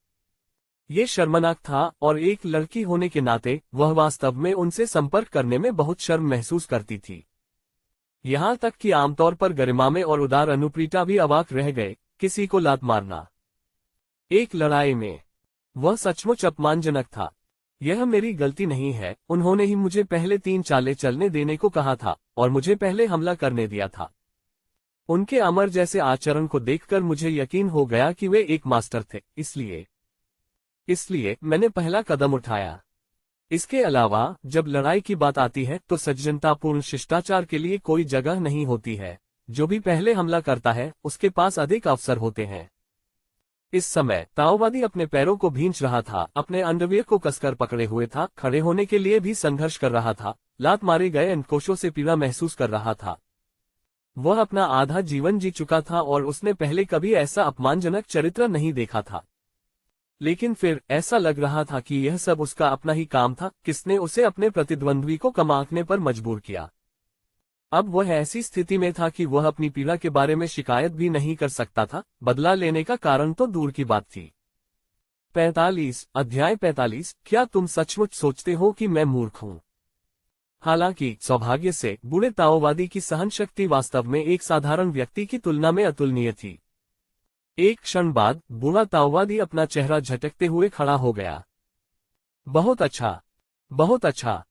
ये शर्मनाक था और एक लड़की होने के नाते वह वास्तव में उनसे संपर्क करने में बहुत शर्म महसूस करती थी। यहाँ तक कि आमतौर पर गरिमा में और उदार अनुप्रीता भी अवाक रह गए। किसी को लात मारना एक लड़ाई में, वह सचमुच अपमानजनक था। यह मेरी गलती नहीं है। उन्होंने ही मुझे पहले 3 चालें चलने देने को कहा था और मुझे पहले हमला करने दिया था। उनके अमर जैसे आचरण को देखकर मुझे यकीन हो गया कि वे एक मास्टर थे, इसलिए मैंने पहला कदम उठाया। इसके अलावा जब लड़ाई की बात आती है तो सज्जनतापूर्ण शिष्टाचार के लिए कोई जगह नहीं होती है। जो भी पहले हमला करता है उसके पास अधिक अवसर होते हैं। इस समय ताओवादी अपने पैरों को भींच रहा था, अपने अंडरवियर को कसकर पकड़े हुए था, खड़े होने के लिए भी संघर्ष कर रहा था, लात मारे गए अंडकोशों से पीड़ा महसूस कर रहा था। वह अपना आधा जीवन जी चुका था और उसने पहले कभी ऐसा अपमानजनक चरित्र नहीं देखा था। लेकिन फिर ऐसा लग रहा था कि यह सब उसका अपना ही काम था, किसने उसे अपने प्रतिद्वंद्वी को कम आंकने पर मजबूर किया। अब वह ऐसी स्थिति में था कि वह अपनी पीड़ा के बारे में शिकायत भी नहीं कर सकता था, बदला लेने का कारण तो दूर की बात थी। 45 अध्याय 45 क्या तुम सचमुच सोचते हो कि मैं मूर्ख हूं? हालांकि सौभाग्य से बूढ़े ताओवादी की सहनशक्ति वास्तव में एक साधारण व्यक्ति की तुलना में अतुलनीय थी। एक क्षण बाद बूढ़ा ताओवादी अपना चेहरा झटकते हुए खड़ा हो गया। बहुत अच्छा, बहुत अच्छा।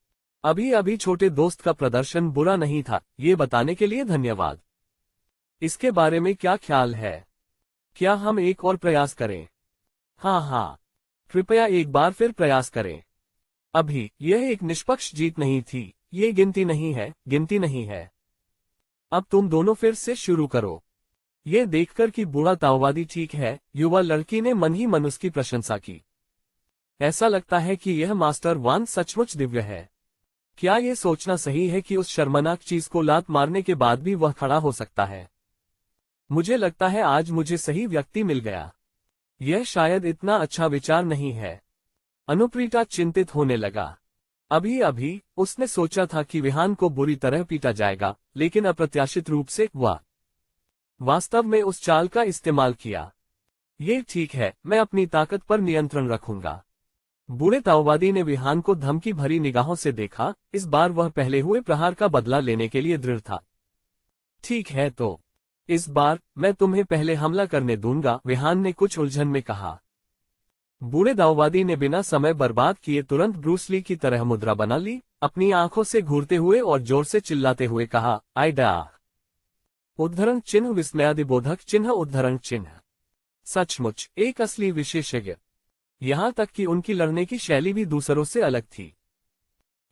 अभी अभी छोटे दोस्त का प्रदर्शन बुरा नहीं था, ये बताने के लिए धन्यवाद। इसके बारे में क्या ख्याल है? क्या हम एक और प्रयास करें? हाँ हाँ, कृपया एक बार फिर प्रयास करें। अभी यह एक निष्पक्ष जीत नहीं थी, ये गिनती नहीं है, गिनती नहीं है। अब तुम दोनों फिर से शुरू करो। ये देखकर कि बूढ़ा ताओवादी ठीक है, युवा लड़की ने मन ही मन उसकी प्रशंसा की। ऐसा लगता है कि यह मास्टर वान सचमुच दिव्य है। क्या ये सोचना सही है कि उस शर्मनाक चीज को लात मारने के बाद भी वह खड़ा हो सकता है? मुझे लगता है आज मुझे सही व्यक्ति मिल गया। यह शायद इतना अच्छा विचार नहीं है। अनुप्रीता चिंतित होने लगा। अभी अभी उसने सोचा था कि विहान को बुरी तरह पीटा जाएगा, लेकिन अप्रत्याशित रूप से वह वास्तव में उस चाल का इस्तेमाल किया। ये ठीक है, मैं अपनी ताकत पर नियंत्रण रखूंगा। बूढ़े ताओवादी ने विहान को धमकी भरी निगाहों से देखा। इस बार वह पहले हुए प्रहार का बदला लेने के लिए दृढ़ था। ठीक है तो इस बार मैं तुम्हें पहले हमला करने दूंगा, विहान ने कुछ उलझन में कहा। बूढ़े ताओवादी ने बिना समय बर्बाद किए तुरंत ब्रूस ली की तरह मुद्रा बना ली, अपनी आंखों से घूरते हुए और जोर से चिल्लाते हुए कहा, आइडा। उद्धरण चिन्ह विस्मयादिबोधक चिन्ह उद्धरण चिन्ह। सचमुच एक असली विशेषज्ञ। यहां तक कि उनकी लड़ने की शैली भी दूसरों से अलग थी।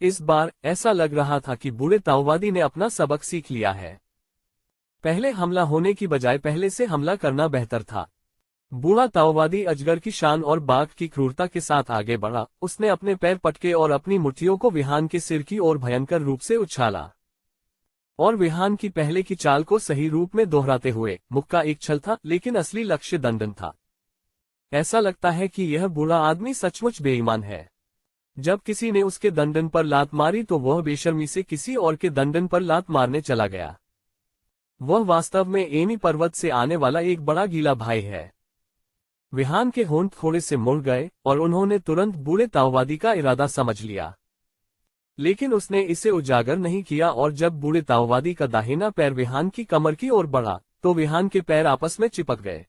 इस बार ऐसा लग रहा था कि बूढ़े ताओवादी ने अपना सबक सीख लिया है। पहले हमला होने की बजाय पहले से हमला करना बेहतर था। बूढ़ा ताओवादी अजगर की शान और बाघ की क्रूरता के साथ आगे बढ़ा। उसने अपने पैर पटके और अपनी मुट्ठियों को विहान के सिर की ओर भयंकर रूप से उछाला, और विहान की पहले की चाल को सही रूप में दोहराते हुए। मुक्का एक छल था, लेकिन असली लक्ष्य दंडन था। ऐसा लगता है कि यह बूढ़ा आदमी सचमुच बेईमान है। जब किसी ने उसके दंडन पर लात मारी तो वह बेशर्मी से किसी और के दंडन पर लात मारने चला गया। वह वास्तव में एमी पर्वत से आने वाला एक बड़ा गीला भाई है। विहान के होंठ थोड़े से मुड़ गए और उन्होंने तुरंत बूढ़े ताओवादी का इरादा समझ लिया, लेकिन उसने इसे उजागर नहीं किया। और जब बूढ़े ताओवादी का दाहिना पैर विहान की कमर की ओर बढ़ा तो विहान के पैर आपस में चिपक गए।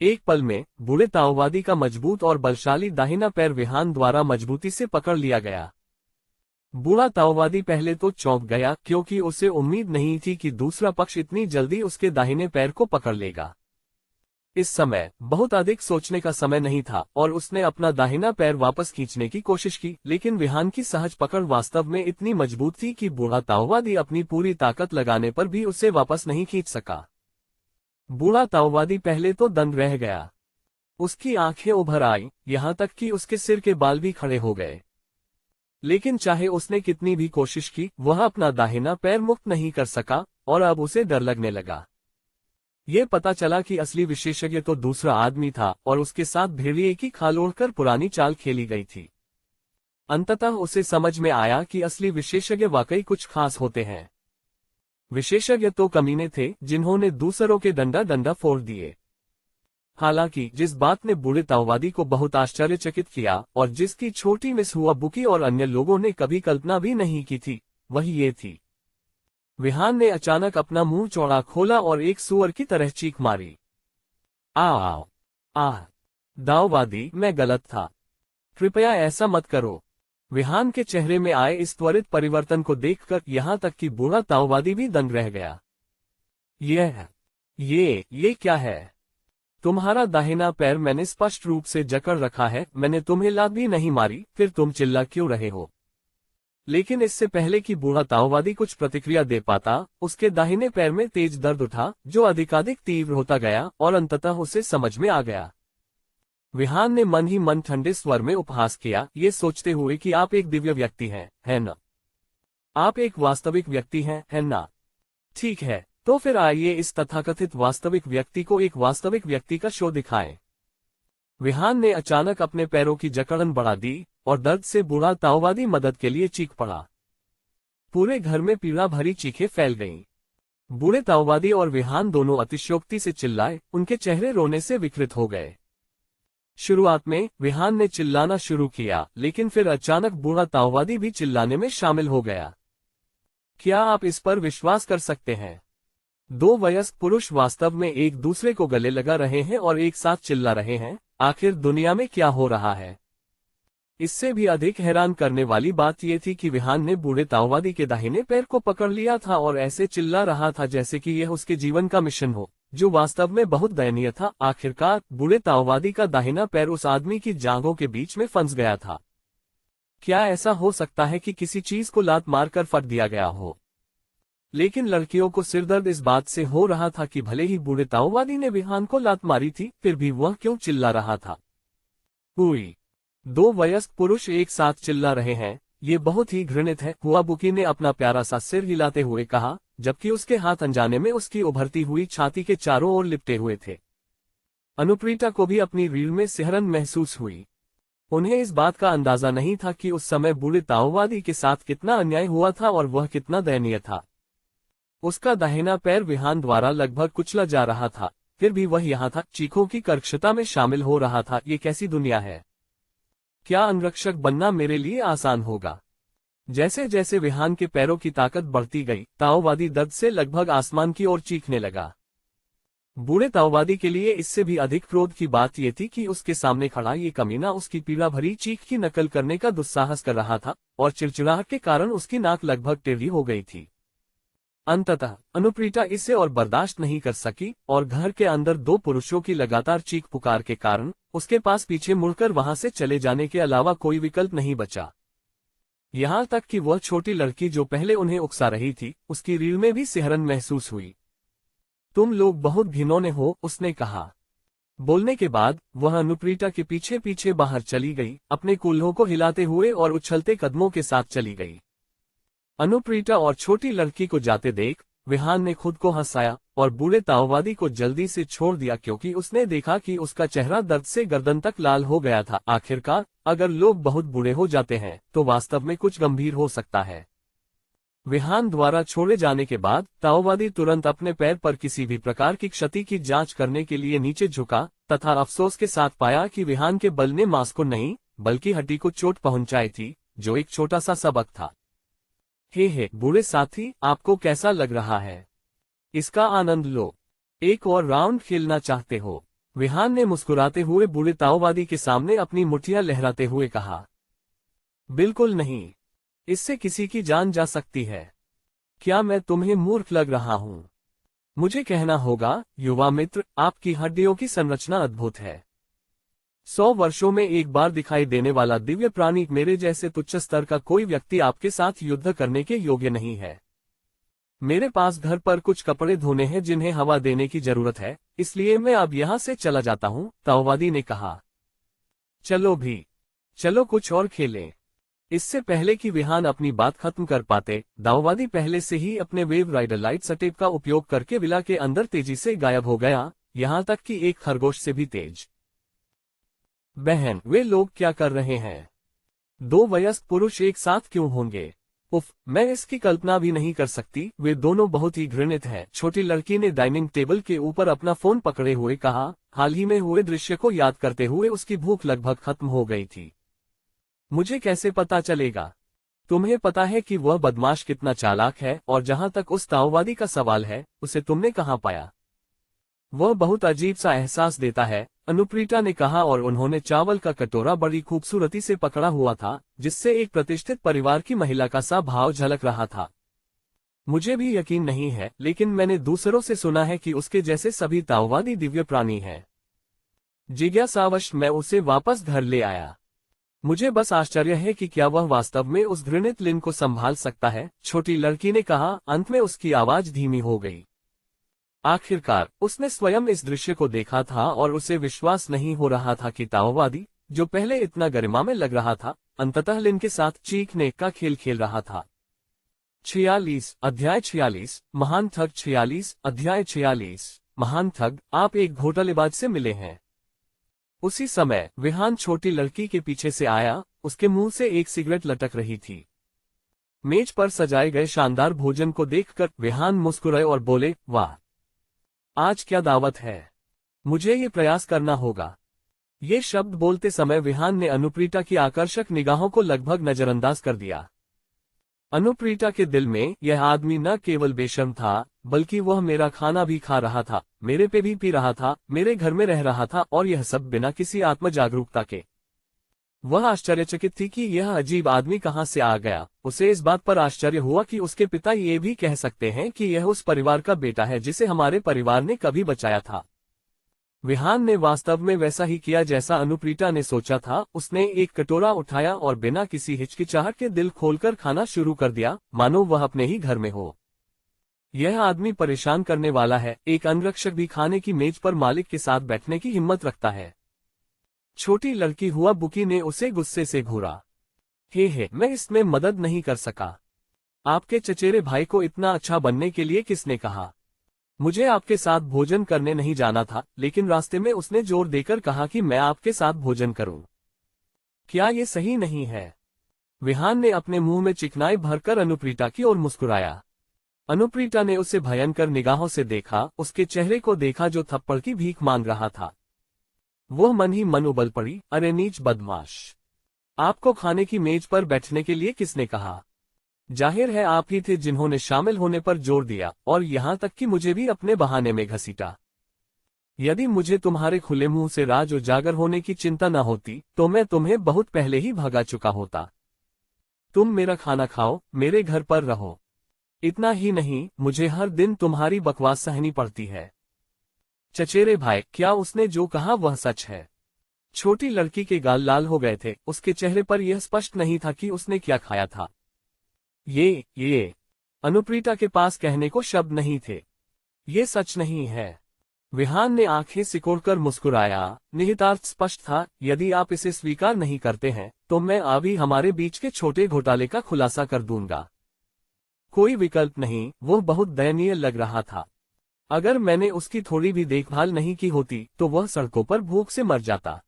एक पल में बूढ़े ताओवादी का मजबूत और बलशाली दाहिना पैर विहान द्वारा मजबूती से पकड़ लिया गया। बूढ़ा ताओवादी पहले तो चौंक गया, क्योंकि उसे उम्मीद नहीं थी कि दूसरा पक्ष इतनी जल्दी उसके दाहिने पैर को पकड़ लेगा। इस समय बहुत अधिक सोचने का समय नहीं था और उसने अपना दाहिना पैर वापस खींचने की कोशिश की, लेकिन विहान की सहज पकड़ वास्तव में इतनी मजबूत थी कि बूढ़ा ताओवादी अपनी पूरी ताकत लगाने पर भी उसे वापस नहीं खींच सका। बूढ़ा ताओवादी पहले तो दंग रह गया। उसकी आंखें उभर आईं, यहां तक कि उसके सिर के बाल भी खड़े हो गए। लेकिन चाहे उसने कितनी भी कोशिश की, वह अपना दाहिना पैर मुक्त नहीं कर सका और अब उसे डर लगने लगा। ये पता चला कि असली विशेषज्ञ तो दूसरा आदमी था और उसके साथ भेड़िए की खाल ओढ़कर पुरानी चाल खेली गई थी। अंततः उसे समझ में आया कि असली विशेषज्ञ वाकई कुछ खास होते हैं। विशेषज्ञ तो कमीने थे जिन्होंने दूसरों के डंडा फोड़ दिए। हालांकि जिस बात ने बूढ़े ताओवादी को बहुत आश्चर्यचकित किया और जिसकी छोटी मिस हुआ बुकी और अन्य लोगों ने कभी कल्पना भी नहीं की थी, वही ये थी। विहान ने अचानक अपना मुंह चौड़ा खोला और एक सुअर की तरह चीख मारी। आओ ताओवादी, मैं गलत था, कृपया ऐसा मत करो। विहान के चेहरे में आए इस त्वरित परिवर्तन को देखकर यहां तक कि बूढ़ा ताओवादी भी दंग रह गया। ये क्या है? तुम्हारा दाहिना पैर मैंने स्पष्ट रूप से जकड़ रखा है, मैंने तुम्हें लात भी नहीं मारी, फिर तुम चिल्ला क्यों रहे हो? लेकिन इससे पहले कि बूढ़ा ताओवादी कुछ प्रतिक्रिया दे पाता, उसके दाहिने पैर में तेज दर्द उठा, जो अधिकाधिक तीव्र होता गया और अंततः उसे समझ में आ गया। विहान ने मन ही मन ठंडे स्वर में उपहास किया, ये सोचते हुए कि आप एक दिव्य व्यक्ति हैं, है न? आप एक वास्तविक व्यक्ति हैं, है ना? ठीक है, तो फिर आइए इस तथाकथित वास्तविक व्यक्ति को एक वास्तविक व्यक्ति का शो दिखाएं। विहान ने अचानक अपने पैरों की जकड़न बढ़ा दी और दर्द से बूढ़ा ताओवादी मदद के लिए चीख पड़ा। पूरे घर में पीड़ा भरी चीखें फैल गईं। बूढ़े ताओवादी और विहान दोनों अतिशयोक्ति से चिल्लाए, उनके चेहरे रोने से विकृत हो गए। शुरुआत में विहान ने चिल्लाना शुरू किया, लेकिन फिर अचानक बूढ़ा ताओवादी भी चिल्लाने में शामिल हो गया। क्या आप इस पर विश्वास कर सकते हैं? दो वयस्क पुरुष वास्तव में एक दूसरे को गले लगा रहे हैं और एक साथ चिल्ला रहे हैं। आखिर दुनिया में क्या हो रहा है? इससे भी अधिक हैरान करने वाली बात यह थी कि विहान ने बूढ़े ताओवादी के दाहिने पैर को पकड़ लिया था और ऐसे चिल्ला रहा था जैसे कि यह उसके जीवन का मिशन हो, जो वास्तव में बहुत दयनीय था। आखिरकार बूढ़े ताओवादी का दाहिना पैर उस आदमी की जांघों के बीच में फंस गया था। क्या ऐसा हो सकता है कि किसी चीज को लात मारकर फट दिया गया हो? लेकिन लड़कियों को सिरदर्द इस बात से हो रहा था कि भले ही बूढ़े ताओवादी ने विहान को लात मारी थी, फिर भी वह क्यों चिल्ला रहा था। हुई दो वयस्क पुरुष एक साथ चिल्ला रहे हैं, ये बहुत ही घृणित है, हुआबुकी ने अपना प्यारा सा सिर हिलाते हुए कहा, जबकि उसके हाथ अनजाने में उसकी उभरती हुई छाती के चारों ओर लिपटे हुए थे। अनुप्रीता को भी अपनी रीढ़ में सिहरन महसूस हुई। उन्हें इस बात का अंदाजा नहीं था कि उस समय बूढ़े ताओवादी के साथ कितना अन्याय हुआ था और वह कितना दयनीय था। उसका दाहिना पैर विहान द्वारा लगभग कुचला जा रहा था, फिर भी वह यहाँ था, चीखों की कर्कशता में शामिल हो रहा था। ये कैसी दुनिया है? क्या अंगरक्षक बनना मेरे लिए आसान होगा? जैसे जैसे विहान के पैरों की ताकत बढ़ती गई, ताओवादी दर्द से लगभग आसमान की ओर चीखने लगा। बूढ़े ताओवादी के लिए इससे भी अधिक क्रोध की बात यह थी कि उसके सामने खड़ा ये कमीना उसकी पीड़ा भरी चीख की नकल करने का दुस्साहस कर रहा था और चिड़चिड़ाहट के कारण उसकी नाक लगभग टेढ़ी हो गई थी। अंततः अनुप्रीता इसे और बर्दाश्त नहीं कर सकी और घर के अंदर दो पुरुषों की लगातार चीख पुकार के कारण उसके पास पीछे मुड़कर वहां से चले जाने के अलावा कोई विकल्प नहीं बचा। यहाँ तक कि वह छोटी लड़की जो पहले उन्हें उकसा रही थी, उसकी रीढ़ में भी सिहरन महसूस हुई। तुम लोग बहुत घिनौने हो, उसने कहा। बोलने के बाद वह अनुप्रीता के पीछे पीछे बाहर चली गई, अपने कूल्हों को हिलाते हुए और उछलते कदमों के साथ चली गई। अनुप्रीता और छोटी लड़की को जाते देख विहान ने खुद को हंसाया और बूढ़े ताओवादी को जल्दी से छोड़ दिया, क्योंकि उसने देखा कि उसका चेहरा दर्द से गर्दन तक लाल हो गया था। आखिरकार अगर लोग बहुत बूढ़े हो जाते हैं तो वास्तव में कुछ गंभीर हो सकता है। विहान द्वारा छोड़े जाने के बाद ताओवादी तुरंत अपने पैर पर किसी भी प्रकार की क्षति की जांच करने के लिए नीचे झुका तथा अफसोस के साथ पाया कि विहान के बल ने मांस को नहीं बल्कि हड्डी को चोट पहुंचाई थी, जो एक छोटा सा सबक था। हे बूढ़े साथी, आपको कैसा लग रहा है? इसका आनंद लो। एक और राउंड खेलना चाहते हो? विहान ने मुस्कुराते हुए बूढ़े ताओवादी के सामने अपनी मुठ्ठियां लहराते हुए कहा। बिल्कुल नहीं, इससे किसी की जान जा सकती है। क्या मैं तुम्हें मूर्ख लग रहा हूं? मुझे कहना होगा, युवा मित्र, आपकी हड्डियों की संरचना अद्भुत है। 100 वर्षों में एक बार दिखाई देने वाला दिव्य प्राणी मेरे जैसे तुच्छ स्तर का कोई व्यक्ति आपके साथ युद्ध करने के योग्य नहीं है। मेरे पास घर पर कुछ कपड़े धोने हैं जिन्हें हवा देने की जरूरत है, इसलिए मैं अब यहाँ से चला जाता हूँ, ताओवादी ने कहा। चलो कुछ और खेलें। इससे पहले कि विहान अपनी बात खत्म कर पाते, ताओवादी पहले से ही अपने वेव राइडर लाइट स्टेप का उपयोग करके विला के अंदर तेजी से गायब हो गया, यहाँ तक कि एक खरगोश से भी तेज। बहन, वे लोग क्या कर रहे हैं? दो वयस्क पुरुष एक साथ क्यों होंगे? उफ, मैं इसकी कल्पना भी नहीं कर सकती। वे दोनों बहुत ही घृणित हैं। छोटी लड़की ने डाइनिंग टेबल के ऊपर अपना फोन पकड़े हुए कहा। हाल ही में हुए दृश्य को याद करते हुए उसकी भूख लगभग खत्म हो गई थी। मुझे कैसे पता चलेगा? तुम्हें पता है कि वह बदमाश कितना चालाक है, और जहां तक उस ताओवादी का सवाल है, उसे तुमने कहां पाया? वह बहुत अजीब सा एहसास देता है, अनुप्रीता ने कहा, और उन्होंने चावल का कटोरा बड़ी खूबसूरती से पकड़ा हुआ था, जिससे एक प्रतिष्ठित परिवार की महिला का सा भाव झलक रहा था। मुझे भी यकीन नहीं है, लेकिन मैंने दूसरों से सुना है कि उसके जैसे सभी ताओवादी दिव्य प्राणी हैं। जिज्ञासावश मैं उसे वापस घर ले आया। मुझे बस आश्चर्य है कि क्या वह वास्तव में उस घृणित लिन को संभाल सकता है, छोटी लड़की ने कहा। अंत में उसकी आवाज धीमी हो गई। आखिरकार उसने स्वयं इस दृश्य को देखा था और उसे विश्वास नहीं हो रहा था कि ताओवादी, जो पहले इतना गरिमा में लग रहा था, अंततः लिन के साथ चीखने का खेल खेल रहा था। 46 अध्याय 46 महान ठग 46 अध्याय 46 महान ठग, आप एक घोटालेबाज से मिले हैं। उसी समय विहान छोटी लड़की के पीछे से आया, उसके मुंह से एक सिगरेट लटक रही थी। मेज पर सजाए गए शानदार भोजन को देखकर विहान मुस्कुराए और बोले, वाह, आज क्या दावत है, मुझे ये प्रयास करना होगा। ये शब्द बोलते समय विहान ने अनुप्रीता की आकर्षक निगाहों को लगभग नजरअंदाज कर दिया। अनुप्रीता के दिल में यह आदमी न केवल बेशर्म था, बल्कि वह मेरा खाना भी खा रहा था, मेरे पे भी पी रहा था, मेरे घर में रह रहा था, और यह सब बिना किसी आत्म जागरूकता के। वह आश्चर्यचकित थी कि यह अजीब आदमी कहां से आ गया। उसे इस बात पर आश्चर्य हुआ कि उसके पिता ये भी कह सकते हैं कि यह उस परिवार का बेटा है जिसे हमारे परिवार ने कभी बचाया था। विहान ने वास्तव में वैसा ही किया जैसा अनुप्रीता ने सोचा था। उसने एक कटोरा उठाया और बिना किसी हिचकिचाहट के दिल खोलकर खाना शुरू कर दिया, मानो वह अपने ही घर में हो। यह आदमी परेशान करने वाला है। एक अंगरक्षक भी खाने की मेज पर मालिक के साथ बैठने की हिम्मत रखता है। छोटी लड़की हुआ बुकी ने उसे गुस्से से घूरा। हे, मैं इसमें मदद नहीं कर सका। आपके चचेरे भाई को इतना अच्छा बनने के लिए किसने कहा? मुझे आपके साथ भोजन करने नहीं जाना था, लेकिन रास्ते में उसने जोर देकर कहा कि मैं आपके साथ भोजन करूं। क्या ये सही नहीं है? विहान ने अपने मुंह में चिकनाई भरकर अनुप्रीता की ओर मुस्कुराया। अनुप्रीता ने उसे भयंकर निगाहों से देखा, उसके चेहरे को देखा जो थप्पड़ की भीख मांग रहा था। वह मन ही मन उबल पड़ी, अरे नीच बदमाश, आपको खाने की मेज पर बैठने के लिए किसने कहा? जाहिर है आप ही थे जिन्होंने शामिल होने पर जोर दिया, और यहां तक कि मुझे भी अपने बहाने में घसीटा। यदि मुझे तुम्हारे खुले मुंह से राज उजागर होने की चिंता न होती तो मैं तुम्हें बहुत पहले ही भगा चुका होता। तुम मेरा खाना खाओ, मेरे घर पर रहो। इतना ही नहीं, मुझे हर दिन तुम्हारी बकवास सहनी पड़ती है। चचेरे भाई, क्या उसने जो कहा वह सच है? छोटी लड़की के गाल लाल हो गए थे। उसके चेहरे पर यह स्पष्ट नहीं था कि उसने क्या खाया था। ये अनुप्रीता के पास कहने को शब्द नहीं थे। ये सच नहीं है। विहान ने आंखें सिकोड़कर मुस्कुराया। निहितार्थ स्पष्ट था, यदि आप इसे स्वीकार नहीं करते हैं तो मैं अभी हमारे बीच के छोटे घोटाले का खुलासा कर दूंगा। कोई विकल्प नहीं। वह बहुत दयनीय लग रहा था। अगर मैंने उसकी थोड़ी भी देखभाल नहीं की होती तो वह सड़कों पर भूख से मर जाता।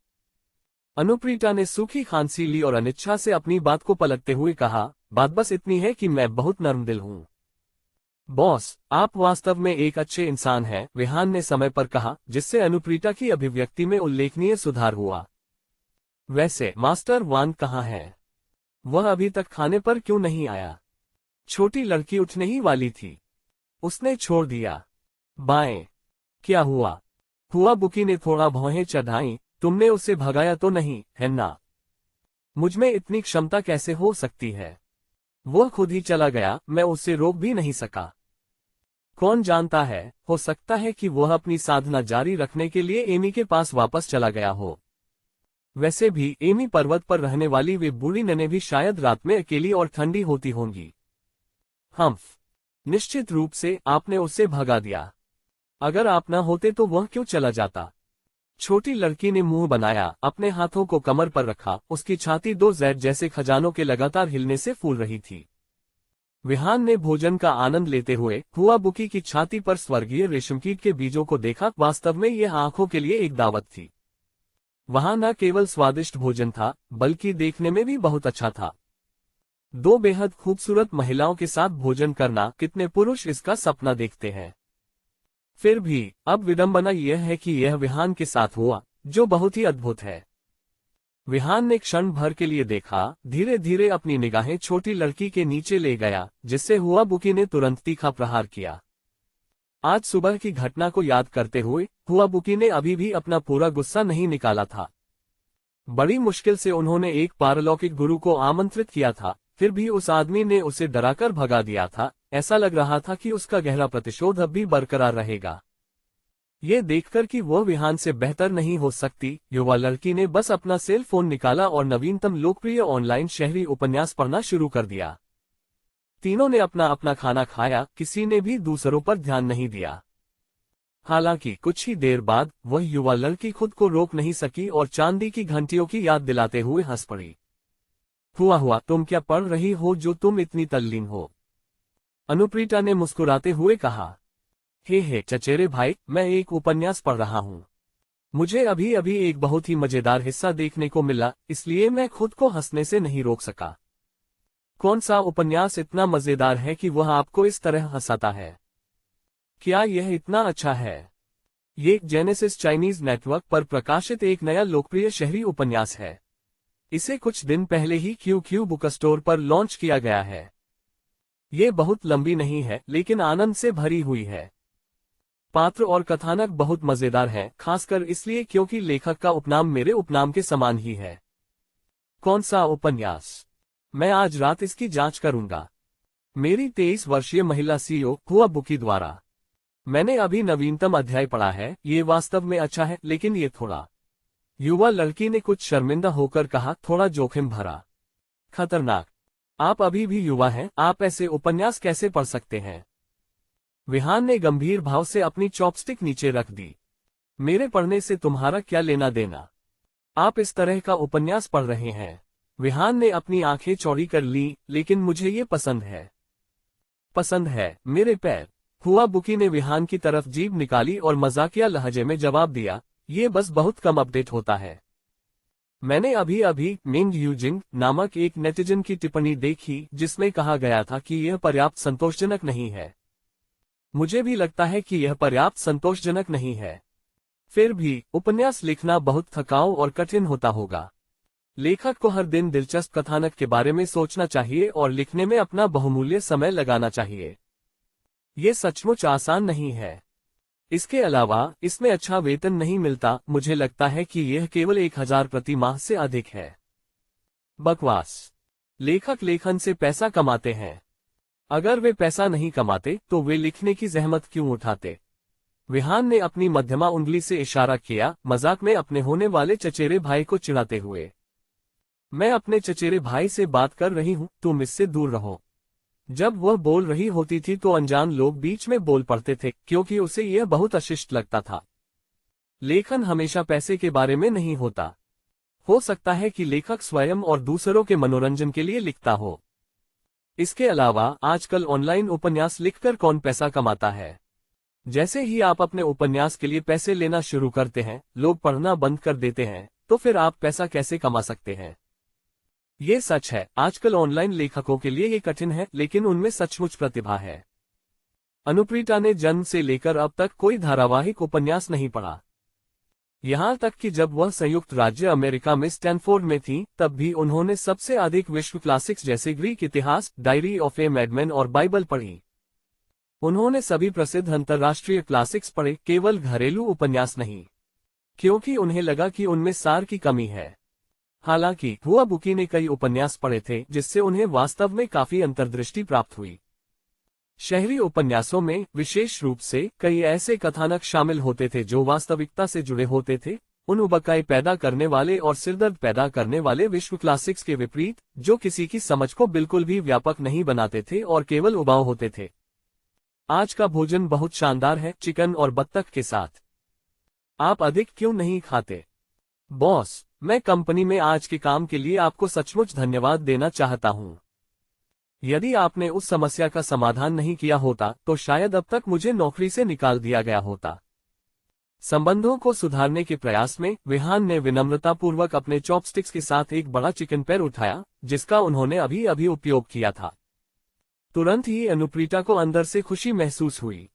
अनुप्रीता ने सूखी खांसी ली और अनिच्छा से अपनी बात को पलटते हुए कहा, बात बस इतनी है कि मैं बहुत नर्म दिल हूं। बॉस, आप वास्तव में एक अच्छे इंसान हैं, विहान ने समय पर कहा, जिससे अनुप्रीता की अभिव्यक्ति में उल्लेखनीय सुधार हुआ। वैसे मास्टर वान कहाँ है? वह अभी तक खाने पर क्यों नहीं आया? छोटी लड़की उठने ही वाली थी। उसने छोड़ दिया। बाएं। क्या हुआ? बुकी ने थोड़ा भौहें चढ़ाई। तुमने उसे भगाया तो नहीं, है ना? मुझमें इतनी क्षमता कैसे हो सकती है? वह खुद ही चला गया, मैं उसे रोक भी नहीं सका। कौन जानता है, हो सकता है कि वह अपनी साधना जारी रखने के लिए एमी के पास वापस चला गया हो। वैसे भी एमी पर्वत पर रहने वाली वे बूढ़ी ननें भी शायद रात में अकेली और ठंडी होती होंगी। हम्फ, निश्चित रूप से आपने उसे भगा दिया। अगर आप न होते तो वह क्यों चला जाता? छोटी लड़की ने मुंह बनाया, अपने हाथों को कमर पर रखा। उसकी छाती दो जैद जैसे खजानों के लगातार हिलने से फूल रही थी। विहान ने भोजन का आनंद लेते हुए बुकी की छाती पर स्वर्गीय रेशमकीट के बीजों को देखा। वास्तव में यह आंखों के लिए एक दावत थी। वहां न केवल स्वादिष्ट भोजन था, बल्कि देखने में भी बहुत अच्छा था। दो बेहद खूबसूरत महिलाओं के साथ भोजन करना, कितने पुरुष इसका सपना देखते हैं। फिर भी अब विडंबना यह है कि यह विहान के साथ हुआ, जो बहुत ही अद्भुत है। विहान ने क्षण भर के लिए देखा, धीरे धीरे अपनी निगाहें छोटी लड़की के नीचे ले गया, जिससे बुकी ने तुरंत तीखा प्रहार किया। आज सुबह की घटना को याद करते हुए बुकी ने अभी भी अपना पूरा गुस्सा नहीं निकाला था। बड़ी मुश्किल से उन्होंने एक पारलौकिक गुरु को आमंत्रित किया था, फिर भी उस आदमी ने उसे डराकर भगा दिया था। ऐसा लग रहा था कि उसका गहरा प्रतिशोध अब भी बरकरार रहेगा। ये देखकर कि वह विहान से बेहतर नहीं हो सकती, युवा लड़की ने बस अपना सेल फोन निकाला और नवीनतम लोकप्रिय ऑनलाइन शहरी उपन्यास पढ़ना शुरू कर दिया। तीनों ने अपना अपना खाना खाया, किसी ने भी दूसरों पर ध्यान नहीं दिया। हालांकि कुछ ही देर बाद वह युवा लड़की खुद को रोक नहीं सकी और चांदी की घंटियों की याद दिलाते हुए हंस पड़ी। हुआ तुम क्या पढ़ रही हो जो तुम इतनी तल्लीन हो? अनुप्रीता ने मुस्कुराते हुए कहा। हे चचेरे भाई, मैं एक उपन्यास पढ़ रहा हूँ। मुझे अभी अभी एक बहुत ही मजेदार हिस्सा देखने को मिला, इसलिए मैं खुद को हंसने से नहीं रोक सका। कौन सा उपन्यास इतना मजेदार है कि वह आपको इस तरह हंसाता है? क्या यह इतना अच्छा है? ये जेनेसिस चाइनीज नेटवर्क पर प्रकाशित एक नया लोकप्रिय शहरी उपन्यास है। इसे कुछ दिन पहले ही QQ बुक स्टोर पर लॉन्च किया गया है। ये बहुत लंबी नहीं है, लेकिन आनंद से भरी हुई है। पात्र और कथानक बहुत मजेदार हैं, खासकर इसलिए क्योंकि लेखक का उपनाम मेरे उपनाम के समान ही है। कौन सा उपन्यास? मैं आज रात इसकी जांच करूंगा। मेरी 23 वर्षीय महिला CEO हुआ बुकी द्वारा। मैंने अभी नवीनतम अध्याय पढ़ा है। ये वास्तव में अच्छा है, लेकिन ये थोड़ा। युवा लड़की ने कुछ शर्मिंदा होकर कहा, थोड़ा जोखिम भरा। खतरनाक। आप अभी भी युवा हैं, आप ऐसे उपन्यास कैसे पढ़ सकते हैं? विहान ने गंभीर भाव से अपनी चॉपस्टिक नीचे रख दी। मेरे पढ़ने से तुम्हारा क्या लेना देना? आप इस तरह का उपन्यास पढ़ रहे हैं। विहान ने अपनी आंखें चौड़ी कर ली, लेकिन मुझे ये पसंद है। पसंद है मेरे पैर। हुआ बुकी ने विहान की तरफ जीभ निकाली और मजाकिया लहजे में जवाब दिया, ये बस बहुत कम अपडेट होता है। मैंने अभी अभी मिंग यूजिंग नामक एक नेटिजन की टिप्पणी देखी, जिसमें कहा गया था कि यह पर्याप्त संतोषजनक नहीं है। मुझे भी लगता है कि यह पर्याप्त संतोषजनक नहीं है। फिर भी उपन्यास लिखना बहुत थकाऊ और कठिन होता होगा। लेखक को हर दिन दिलचस्प कथानक के बारे में सोचना चाहिए और लिखने में अपना बहुमूल्य समय लगाना चाहिए। ये सचमुच आसान नहीं है। इसके अलावा इसमें अच्छा वेतन नहीं मिलता। मुझे लगता है कि यह केवल 1000 प्रति माह से अधिक है। बकवास। लेखक लेखन से पैसा कमाते हैं। अगर वे पैसा नहीं कमाते तो वे लिखने की जहमत क्यों उठाते? विहान ने अपनी मध्यमा उंगली से इशारा किया, मजाक में अपने होने वाले चचेरे भाई को चिढ़ाते हुए। मैं अपने चचेरे भाई से बात कर रही हूं, तुम इससे दूर रहो। जब वह बोल रही होती थी तो अनजान लोग बीच में बोल पड़ते थे, क्योंकि उसे यह बहुत अशिष्ट लगता था। लेखन हमेशा पैसे के बारे में नहीं होता। हो सकता है कि लेखक स्वयं और दूसरों के मनोरंजन के लिए लिखता हो। इसके अलावा आजकल ऑनलाइन उपन्यास लिखकर कौन पैसा कमाता है? जैसे ही आप अपने उपन्यास के लिए पैसे लेना शुरू करते हैं, लोग पढ़ना बंद कर देते हैं, तो फिर आप पैसा कैसे कमा सकते हैं? ये सच है, आजकल ऑनलाइन लेखकों के लिए ये कठिन है, लेकिन उनमें सचमुच प्रतिभा है। अनुप्रीता ने जन्म से लेकर अब तक कोई धारावाहिक उपन्यास नहीं पढ़ा। यहां तक कि जब वह संयुक्त राज्य अमेरिका में स्टैनफोर्ड में थी, तब भी उन्होंने सबसे अधिक विश्व क्लासिक्स जैसे ग्रीक इतिहास, डायरी ऑफ ए मैडमैन और बाइबल पढ़ी। उन्होंने सभी प्रसिद्ध अंतर्राष्ट्रीय क्लासिक्स पढ़े, केवल घरेलू उपन्यास नहीं, क्योंकि उन्हें लगा कि उनमें सार की कमी है। हालांकि हुआ बुकी ने कई उपन्यास पढ़े थे, जिससे उन्हें वास्तव में काफी अंतर्दृष्टि प्राप्त हुई। शहरी उपन्यासों में विशेष रूप से कई ऐसे कथानक शामिल होते थे जो वास्तविकता से जुड़े होते थे, उन उबकाई पैदा करने वाले और सिरदर्द पैदा करने वाले विश्व क्लासिक्स के विपरीत, जो किसी की समझ को बिल्कुल भी व्यापक नहीं बनाते थे और केवल उबाऊ होते थे। आज का भोजन बहुत शानदार है, चिकन और बत्तख के साथ। आप अधिक क्यों नहीं खाते? बॉस, मैं कंपनी में आज के काम के लिए आपको सचमुच धन्यवाद देना चाहता हूं। यदि आपने उस समस्या का समाधान नहीं किया होता तो शायद अब तक मुझे नौकरी से निकाल दिया गया होता। संबंधों को सुधारने के प्रयास में विहान ने विनम्रतापूर्वक अपने चॉपस्टिक्स के साथ एक बड़ा चिकन पैर उठाया, जिसका उन्होंने अभी अभी उपयोग किया था। तुरंत ही अनुप्रीता को अंदर से खुशी महसूस हुई।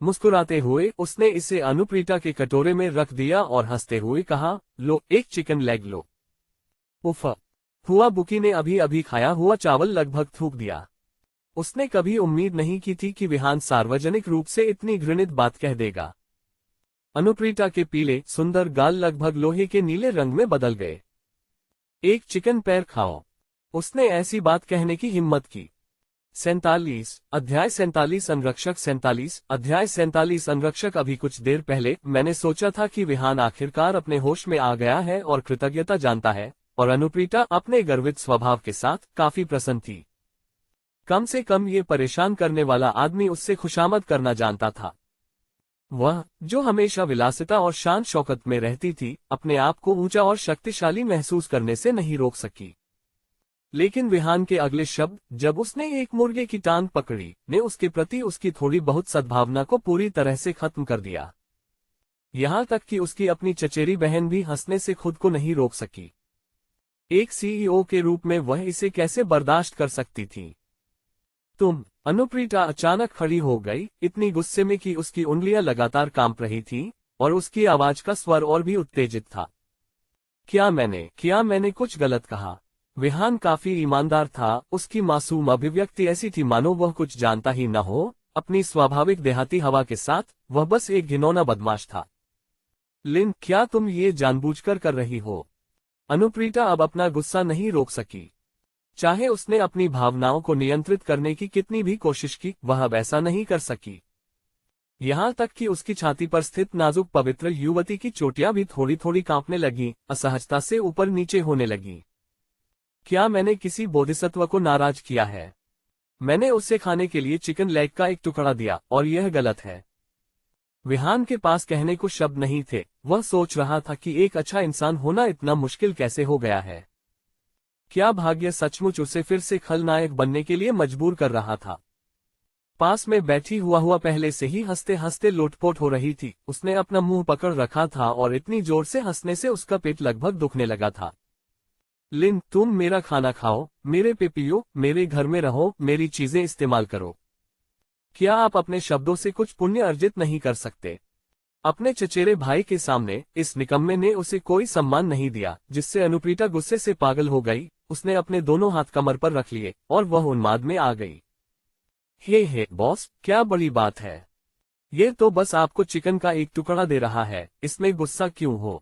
मुस्कुराते हुए उसने इसे अनुप्रीता के कटोरे में रख दिया और हंसते हुए कहा, लो, एक चिकन लेग लो। उफ। हुआ बुकी ने अभी अभी खाया हुआ चावल लगभग थूक दिया। उसने कभी उम्मीद नहीं की थी कि विहान सार्वजनिक रूप से इतनी घृणित बात कह देगा। अनुप्रीता के पीले सुंदर गाल लगभग लोहे के नीले रंग में बदल गए। एक चिकन पैर खाओ, उसने ऐसी बात कहने की हिम्मत की। 47 अध्याय 47 संरक्षक 47 अध्याय 47 संरक्षक। अभी कुछ देर पहले मैंने सोचा था कि विहान आखिरकार अपने होश में आ गया है और कृतज्ञता जानता है, और अनुप्रीता अपने गर्वित स्वभाव के साथ काफी प्रसन्न थी। कम से कम ये परेशान करने वाला आदमी उससे खुशामद करना जानता था। वह, जो हमेशा विलासिता और शान शौकत में रहती थी, अपने आप को ऊंचा और शक्तिशाली महसूस करने से नहीं रोक सकी। लेकिन विहान के अगले शब्द, जब उसने एक मुर्गे की टांग पकड़ी, ने उसके प्रति उसकी थोड़ी बहुत सद्भावना को पूरी तरह से खत्म कर दिया। यहाँ तक कि उसकी अपनी चचेरी बहन भी हंसने से खुद को नहीं रोक सकी। एक सीईओ के रूप में वह इसे कैसे बर्दाश्त कर सकती थी। अनुप्रीता अचानक खड़ी हो गई, इतनी गुस्से में कि उसकी उंगलियां लगातार कांप रही थीं, और उसकी आवाज का स्वर और भी उत्तेजित था। क्या मैंने कुछ गलत कहा? विहान काफी ईमानदार था, उसकी मासूम अभिव्यक्ति ऐसी थी मानो वह कुछ जानता ही न हो। अपनी स्वाभाविक देहाती हवा के साथ वह बस एक घिनौना बदमाश था। लिन, क्या तुम ये जानबूझकर कर रही हो? अनुप्रीता अब अपना गुस्सा नहीं रोक सकी। चाहे उसने अपनी भावनाओं को नियंत्रित करने की कितनी भी कोशिश की, वह अब ऐसा नहीं कर सकी। यहाँ तक कि उसकी छाती पर स्थित नाजुक पवित्र युवती की चोटियां भी थोड़ी थोड़ी कांपने लगी, असहजता से ऊपर नीचे होने लगी। क्या मैंने किसी बोधिसत्व को नाराज किया है? मैंने उसे खाने के लिए चिकन लेग का एक टुकड़ा दिया, और यह गलत है। विहान के पास कहने को शब्द नहीं थे। वह सोच रहा था कि एक अच्छा इंसान होना इतना मुश्किल कैसे हो गया है। क्या भाग्य सचमुच उसे फिर से खलनायक बनने के लिए मजबूर कर रहा था? पास में बैठी हुआ पहले से ही हंसते हंसते लोटपोट हो रही थी। उसने अपना मुंह पकड़ रखा था और इतनी जोर से हंसने से उसका पेट लगभग दुखने लगा था। लिन, तुम मेरा खाना खाओ, मेरे पे पियो, मेरे घर में रहो, मेरी चीजें इस्तेमाल करो। क्या आप अपने शब्दों से कुछ पुण्य अर्जित नहीं कर सकते? अपने चचेरे भाई के सामने इस निकम्मे ने उसे कोई सम्मान नहीं दिया, जिससे अनुप्रीता गुस्से से पागल हो गई। उसने अपने दोनों हाथ कमर पर रख लिए और वह उन्माद में आ गई। हे बॉस, क्या बड़ी बात है? ये तो बस आपको चिकन का एक टुकड़ा दे रहा है, इसमें गुस्सा क्यों हो?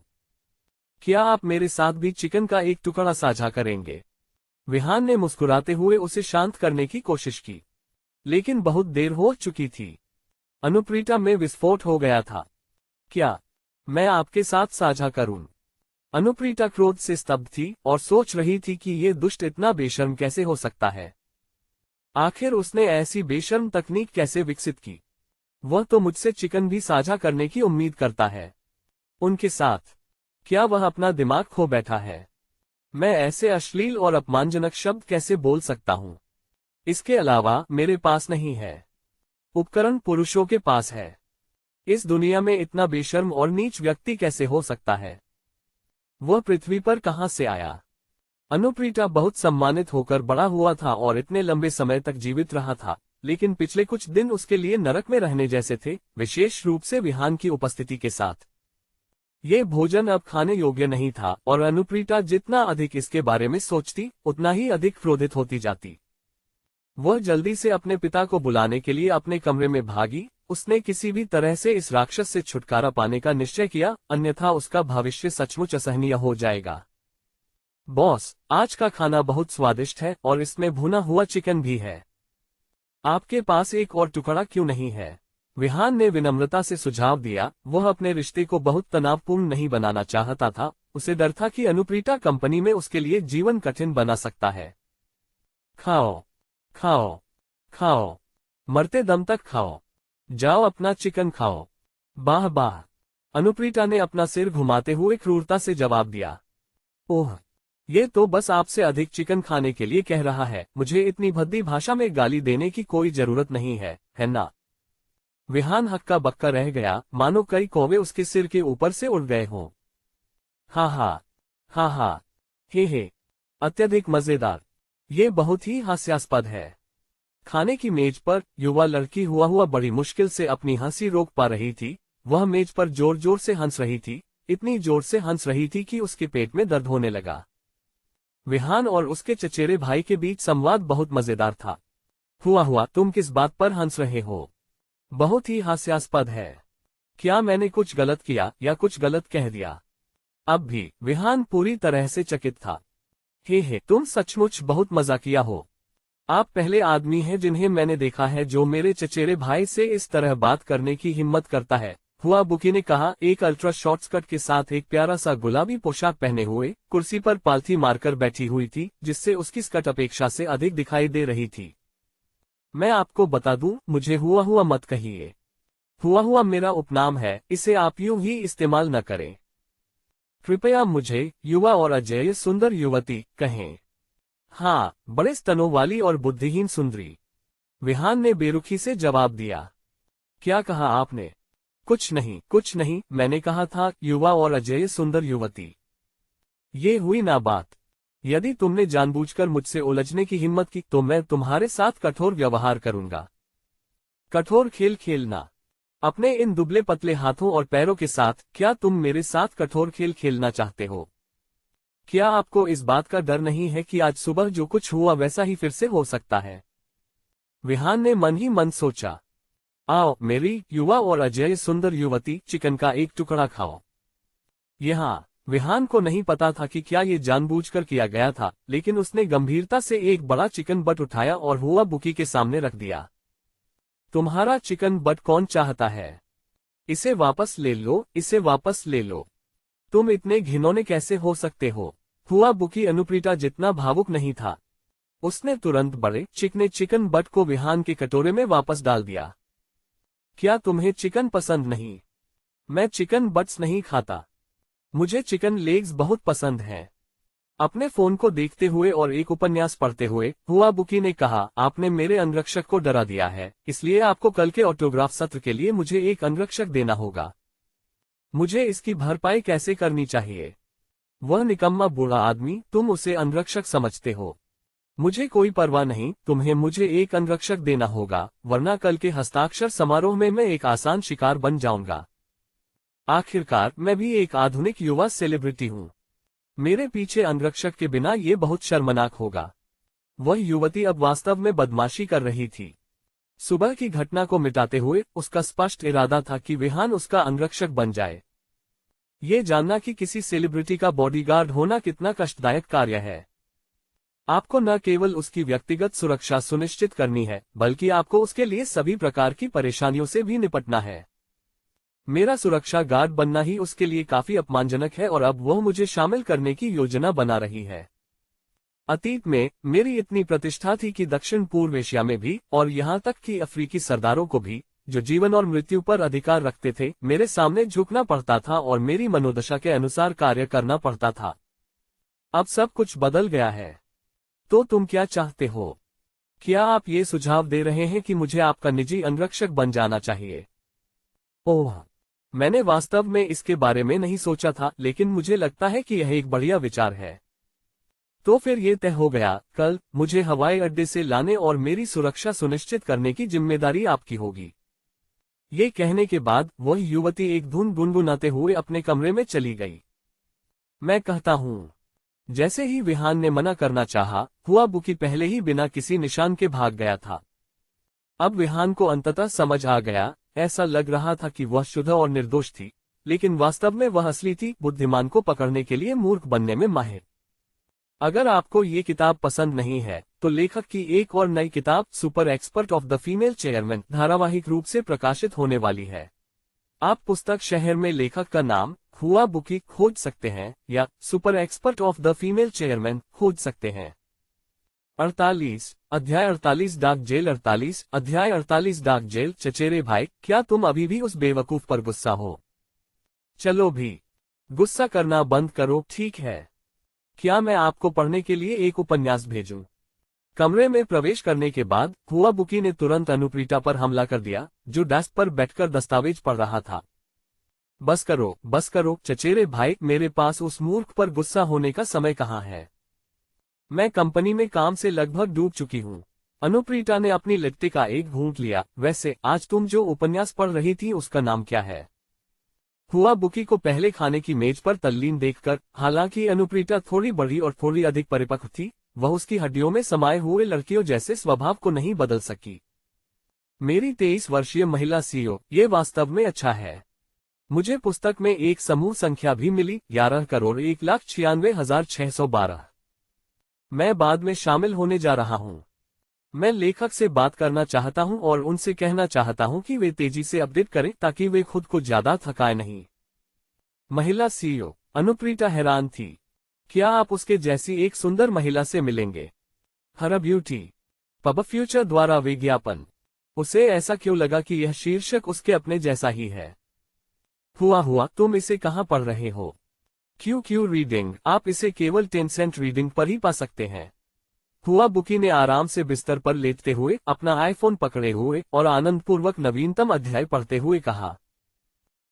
क्या आप मेरे साथ भी चिकन का एक टुकड़ा साझा करेंगे? विहान ने मुस्कुराते हुए उसे शांत करने की कोशिश की, लेकिन बहुत देर हो चुकी थी। अनुप्रीता में विस्फोट हो गया था। क्या मैं आपके साथ साझा करूं? अनुप्रीता क्रोध से स्तब्ध थी और सोच रही थी कि ये दुष्ट इतना बेशर्म कैसे हो सकता है। आखिर उसने ऐसी बेशर्म तकनीक कैसे विकसित की? वह तो मुझसे चिकन भी साझा करने की उम्मीद करता है। उनके साथ क्या वह अपना दिमाग खो बैठा है? मैं ऐसे अश्लील और अपमानजनक शब्द कैसे बोल सकता हूं? इसके अलावा मेरे पास नहीं है। उपकरण पुरुषों के पास है। इस दुनिया में इतना बेशर्म और नीच व्यक्ति कैसे हो सकता है? वह पृथ्वी पर कहां से आया? अनुप्रीता बहुत सम्मानित होकर बड़ा हुआ था और इतने लंबे समय तक जीवित रहा था, लेकिन पिछले कुछ दिन उसके लिए नरक में रहने जैसे थे, विशेष रूप से विहान की उपस्थिति के साथ। ये भोजन अब खाने योग्य नहीं था और अनुप्रीता जितना अधिक इसके बारे में सोचती, उतना ही अधिक क्रोधित होती जाती। वह जल्दी से अपने पिता को बुलाने के लिए अपने कमरे में भागी। उसने किसी भी तरह से इस राक्षस से छुटकारा पाने का निश्चय किया, अन्यथा उसका भविष्य सचमुच असहनीय हो जाएगा। बॉस, आज का खाना बहुत स्वादिष्ट है और इसमें भुना हुआ चिकन भी है। आपके पास एक और टुकड़ा क्यों नहीं है? विहान ने विनम्रता से सुझाव दिया। वह अपने रिश्ते को बहुत तनावपूर्ण नहीं बनाना चाहता था। उसे डर था कि अनुप्रीता कंपनी में उसके लिए जीवन कठिन बना सकता है। खाओ खाओ खाओ, मरते दम तक खाओ। जाओ अपना चिकन खाओ। वाह वाह, अनुप्रीता ने अपना सिर घुमाते हुए क्रूरता से जवाब दिया। ओह, ये तो बस आपसे अधिक चिकन खाने के लिए कह रहा है। मुझे इतनी भद्दी भाषा में गाली देने की कोई जरूरत नहीं है ना? विहान हक्का बक्का रह गया, मानो कई कौवे उसके सिर के ऊपर से उड़ गए हों। हा, हे, अत्यधिक मजेदार। ये बहुत ही हास्यास्पद है। खाने की मेज पर युवा लड़की हुआ बड़ी मुश्किल से अपनी हंसी रोक पा रही थी। वह मेज पर जोर जोर से हंस रही थी, इतनी जोर से हंस रही थी कि उसके पेट में दर्द होने लगा। विहान और उसके चचेरे भाई के बीच संवाद बहुत मजेदार था। हुआ तुम किस बात पर हंस रहे हो? बहुत ही हास्यास्पद है। क्या मैंने कुछ गलत किया या कुछ गलत कह दिया? अब भी विहान पूरी तरह से चकित था। हे, तुम सचमुच बहुत मजाकिया हो। आप पहले आदमी हैं जिन्हें मैंने देखा है जो मेरे चचेरे भाई से इस तरह बात करने की हिम्मत करता है। हुआ बुकी ने कहा, एक अल्ट्रा शॉर्ट स्कर्ट के साथ एक प्यारा सा गुलाबी पोशाक पहने हुए कुर्सी पर पालथी मारकर बैठी हुई थी, जिससे उसकी स्कर्ट अपेक्षा से अधिक दिखाई दे रही थी। मैं आपको बता दूं, मुझे हुआ मत कहिए। हुआ मेरा उपनाम है, इसे आप यूं ही इस्तेमाल न करें। कृपया मुझे युवा और अजय सुंदर युवती कहें। हाँ, बड़े स्तनों वाली और बुद्धिहीन सुंदरी, विहान ने बेरुखी से जवाब दिया। क्या कहा आपने? कुछ नहीं, मैंने कहा था युवा और अजय सुंदर युवती। ये हुई ना बात। यदि तुमने जानबूझकर मुझसे उलझने की हिम्मत की तो मैं तुम्हारे साथ कठोर व्यवहार करूंगा। कठोर खेल खेलना? अपने इन दुबले पतले हाथों और पैरों के साथ क्या तुम मेरे साथ कठोर खेल खेलना चाहते हो? क्या आपको इस बात का डर नहीं है कि आज सुबह जो कुछ हुआ वैसा ही फिर से हो सकता है? विहान ने मन ही मन सोचा। आओ मेरी युवा और अजय सुंदर युवती, चिकन का एक टुकड़ा खाओ। यहाँ विहान को नहीं पता था कि क्या ये जानबूझकर किया गया था, लेकिन उसने गंभीरता से एक बड़ा चिकन बट उठाया और हुआ बुकी के सामने रख दिया। तुम्हारा चिकन बट कौन चाहता है? इसे वापस ले लो, इसे वापस ले लो। तुम इतने घिनौने कैसे हो सकते हो? हुआ बुकी अनुप्रीता जितना भावुक नहीं था। उसने तुरंत बड़े चिकने चिकन बट को विहान के कटोरे में वापस डाल दिया। क्या तुम्हें चिकन पसंद नहीं? मैं चिकन बट्स नहीं खाता। मुझे चिकन लेग्स बहुत पसंद हैं। अपने फोन को देखते हुए और एक उपन्यास पढ़ते हुए हुआ बुकी ने कहा, आपने मेरे अंगरक्षक को डरा दिया है, इसलिए आपको कल के ऑटोग्राफ सत्र के लिए मुझे एक अंगरक्षक देना होगा। मुझे इसकी भरपाई कैसे करनी चाहिए? वह निकम्मा बूढ़ा आदमी, तुम उसे अंगरक्षक समझते हो। मुझे कोई परवाह नहीं, तुम्हें मुझे एक अंगरक्षक देना होगा, वरना कल के हस्ताक्षर समारोह में मैं एक आसान शिकार बन जाऊंगा। आखिरकार मैं भी एक आधुनिक युवा सेलिब्रिटी हूँ। मेरे पीछे अंगरक्षक के बिना ये बहुत शर्मनाक होगा। वह युवती अब वास्तव में बदमाशी कर रही थी। सुबह की घटना को मिटाते हुए उसका स्पष्ट इरादा था कि विहान उसका अंगरक्षक बन जाए। ये जानना कि किसी सेलिब्रिटी का बॉडीगार्ड होना कितना कष्टदायक कार्य है। आपको न केवल उसकी व्यक्तिगत सुरक्षा सुनिश्चित करनी है, बल्कि आपको उसके लिए सभी प्रकार की परेशानियों से भी निपटना है। मेरा सुरक्षा गार्ड बनना ही उसके लिए काफी अपमानजनक है और अब वह मुझे शामिल करने की योजना बना रही है। अतीत में मेरी इतनी प्रतिष्ठा थी कि दक्षिण पूर्व एशिया में भी, और यहाँ तक कि अफ्रीकी सरदारों को भी, जो जीवन और मृत्यु पर अधिकार रखते थे, मेरे सामने झुकना पड़ता था और मेरी मनोदशा के अनुसार कार्य करना पड़ता था। अब सब कुछ बदल गया है। तो तुम क्या चाहते हो? क्या आप ये सुझाव दे रहे हैं कि मुझे आपका निजी अंगरक्षक बन जाना चाहिए? ओह, मैंने वास्तव में इसके बारे में नहीं सोचा था, लेकिन मुझे लगता है कि यह एक बढ़िया विचार है। तो फिर ये तय हो गया, कल मुझे हवाई अड्डे से लाने और मेरी सुरक्षा सुनिश्चित करने की जिम्मेदारी आपकी होगी। ये कहने के बाद वह युवती एक धुन गुनगुनाते हुए अपने कमरे में चली गई। मैं कहता हूँ। जैसे ही विहान ने मना करना चाहा, हुआ बुकी पहले ही बिना किसी निशान के भाग गया था। अब विहान को अंततः समझ आ गया। ऐसा लग रहा था कि वह शुद्ध और निर्दोष थी, लेकिन वास्तव में वह असली थी, बुद्धिमान को पकड़ने के लिए मूर्ख बनने में माहिर। अगर आपको ये किताब पसंद नहीं है तो लेखक की एक और नई किताब super expert of the female chairman धारावाहिक रूप से प्रकाशित होने वाली है। आप पुस्तक शहर में लेखक का नाम हुआ बुकी खोज सकते हैं या super expert of the female chairman खोज सकते हैं। 48 अध्याय 48 डाक जेल 48 अध्याय 48 डाक जेल। चचेरे भाई, क्या तुम अभी भी उस बेवकूफ पर गुस्सा हो? चलो भी गुस्सा करना बंद करो, ठीक है? क्या मैं आपको पढ़ने के लिए एक उपन्यास भेजूं? कमरे में प्रवेश करने के बाद हुआ बुकी ने तुरंत अनुप्रीता पर हमला कर दिया, जो डेस्क पर बैठकर दस्तावेज पढ़ रहा था। बस करो चचेरे भाई, मेरे पास उस मूर्ख पर गुस्सा होने का समय कहाँ है। मैं कंपनी में काम से लगभग डूब चुकी हूँ। अनुप्रीता ने अपनी लिट्टी का एक घूंट लिया। वैसे आज तुम जो उपन्यास पढ़ रही थी उसका नाम क्या है? हुआ बुकी को पहले खाने की मेज पर तल्लीन देखकर, हालांकि अनुप्रीता थोड़ी बड़ी और थोड़ी अधिक परिपक्व थी, वह उसकी हड्डियों में समाये हुए लड़कियों जैसे स्वभाव को नहीं बदल सकी। मेरी 23 वर्षीय महिला सीईओ, ये वास्तव में अच्छा है। मुझे पुस्तक में एक समूह संख्या भी मिली, 11,01,96,612। मैं बाद में शामिल होने जा रहा हूँ। मैं लेखक से बात करना चाहता हूँ और उनसे कहना चाहता हूँ कि वे तेजी से अपडेट करें ताकि वे खुद को ज्यादा थकाए नहीं। महिला सीईओ, अनुप्रीता हैरान थी। क्या आप उसके जैसी एक सुंदर महिला से मिलेंगे? हर ब्यूटी पब फ्यूचर द्वारा विज्ञापन। उसे ऐसा क्यों लगा कि यह शीर्षक उसके अपने जैसा ही है? हुआ तुम इसे कहाँ पढ़ रहे हो? Q reading. आप इसे केवल 10 सेंट रीडिंग पर ही पा सकते हैं। हुआ बुकी ने आराम से बिस्तर पर लेटते हुए अपना आईफोन पकड़े हुए और आनंदपूर्वक नवीनतम अध्याय पढ़ते हुए कहा।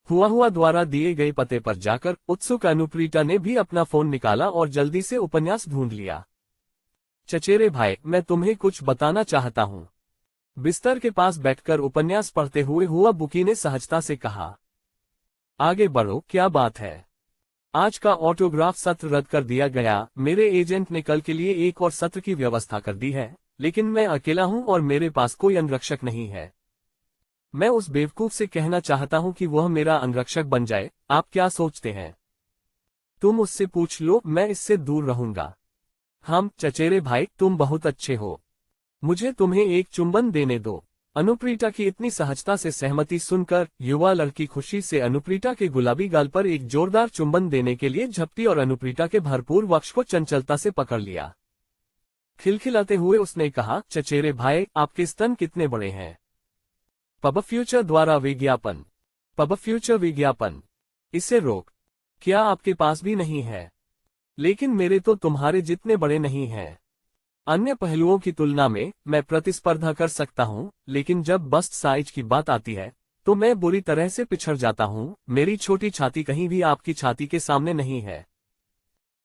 हुआ द्वारा दिए गए पते पर जाकर उत्सुक अनुप्रीता ने भी अपना फोन निकाला और जल्दी से उपन्यास ढूंढ लिया। चचेरे भाई, मैं तुम्हें कुछ बताना चाहता हूँ। बिस्तर के पास बैठकर उपन्यास पढ़ते हुए हुआ बुकी ने सहजता से कहा। आगे बढ़ो, क्या बात है? आज का ऑटोग्राफ सत्र रद्द कर दिया गया। मेरे एजेंट ने कल के लिए एक और सत्र की व्यवस्था कर दी है, लेकिन मैं अकेला हूं और मेरे पास कोई अंगरक्षक नहीं है। मैं उस बेवकूफ से कहना चाहता हूं कि वह मेरा अंगरक्षक बन जाए। आप क्या सोचते हैं? तुम उससे पूछ लो, मैं इससे दूर रहूंगा। हम चचेरे भाई, तुम बहुत अच्छे हो। मुझे तुम्हें एक चुंबन देने दो। अनुप्रीता की इतनी सहजता से सहमति सुनकर युवा लड़की खुशी से अनुप्रीता के गुलाबी गाल पर एक जोरदार चुंबन देने के लिए झपटी और अनुप्रीता के भरपूर वक्ष को चंचलता से पकड़ लिया। खिलखिलाते हुए उसने कहा, चचेरे भाई, आपके स्तन कितने बड़े हैं? पब फ्यूचर द्वारा विज्ञापन। पब फ्यूचर विज्ञापन। इसे रोक। क्या आपके पास भी नहीं है? लेकिन मेरे तो तुम्हारे जितने बड़े नहीं हैं। अन्य पहलुओं की तुलना में मैं प्रतिस्पर्धा कर सकता हूं, लेकिन जब बस्ट साइज की बात आती है तो मैं बुरी तरह से पिछड़ जाता हूं। मेरी छोटी छाती कहीं भी आपकी छाती के सामने नहीं है।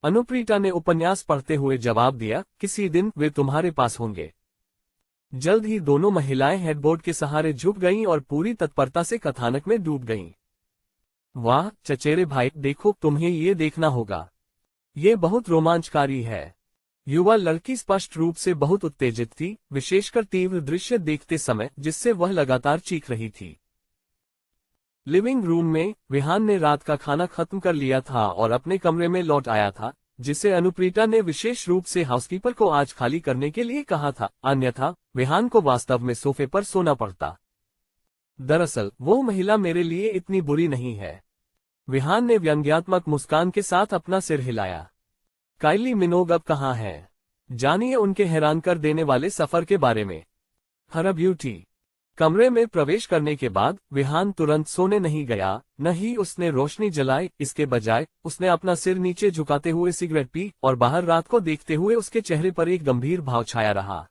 अनुप्रीता ने उपन्यास पढ़ते हुए जवाब दिया, किसी दिन वे तुम्हारे पास होंगे। जल्द ही दोनों महिलाएं हेडबोर्ड के सहारे झुक गईं और पूरी तत्परता से कथानक में डूब गईं। वाह चचेरे भाई, देखो, तुम्हें ये देखना होगा। ये बहुत रोमांचकारी है। युवा लड़की स्पष्ट रूप से बहुत उत्तेजित थी, विशेषकर तीव्र दृश्य देखते समय, जिससे वह लगातार चीख रही थी। लिविंग रूम में विहान ने रात का खाना खत्म कर लिया था और अपने कमरे में लौट आया था, जिसे अनुप्रीता ने विशेष रूप से हाउसकीपर को आज खाली करने के लिए कहा था, अन्यथा विहान को वास्तव में सोफे पर सोना पड़ता। दरअसल वो महिला मेरे लिए इतनी बुरी नहीं है। विहान ने व्यंग्यात्मक मुस्कान के साथ अपना सिर हिलाया। काइली मिनोग अब कहाँ है? जानिए उनके हैरान कर देने वाले सफर के बारे में। हर ब्यूटी। कमरे में प्रवेश करने के बाद विहान तुरंत सोने नहीं गया, न ही उसने रोशनी जलाई। इसके बजाय उसने अपना सिर नीचे झुकाते हुए सिगरेट पी और बाहर रात को देखते हुए उसके चेहरे पर एक गंभीर भाव छाया रहा।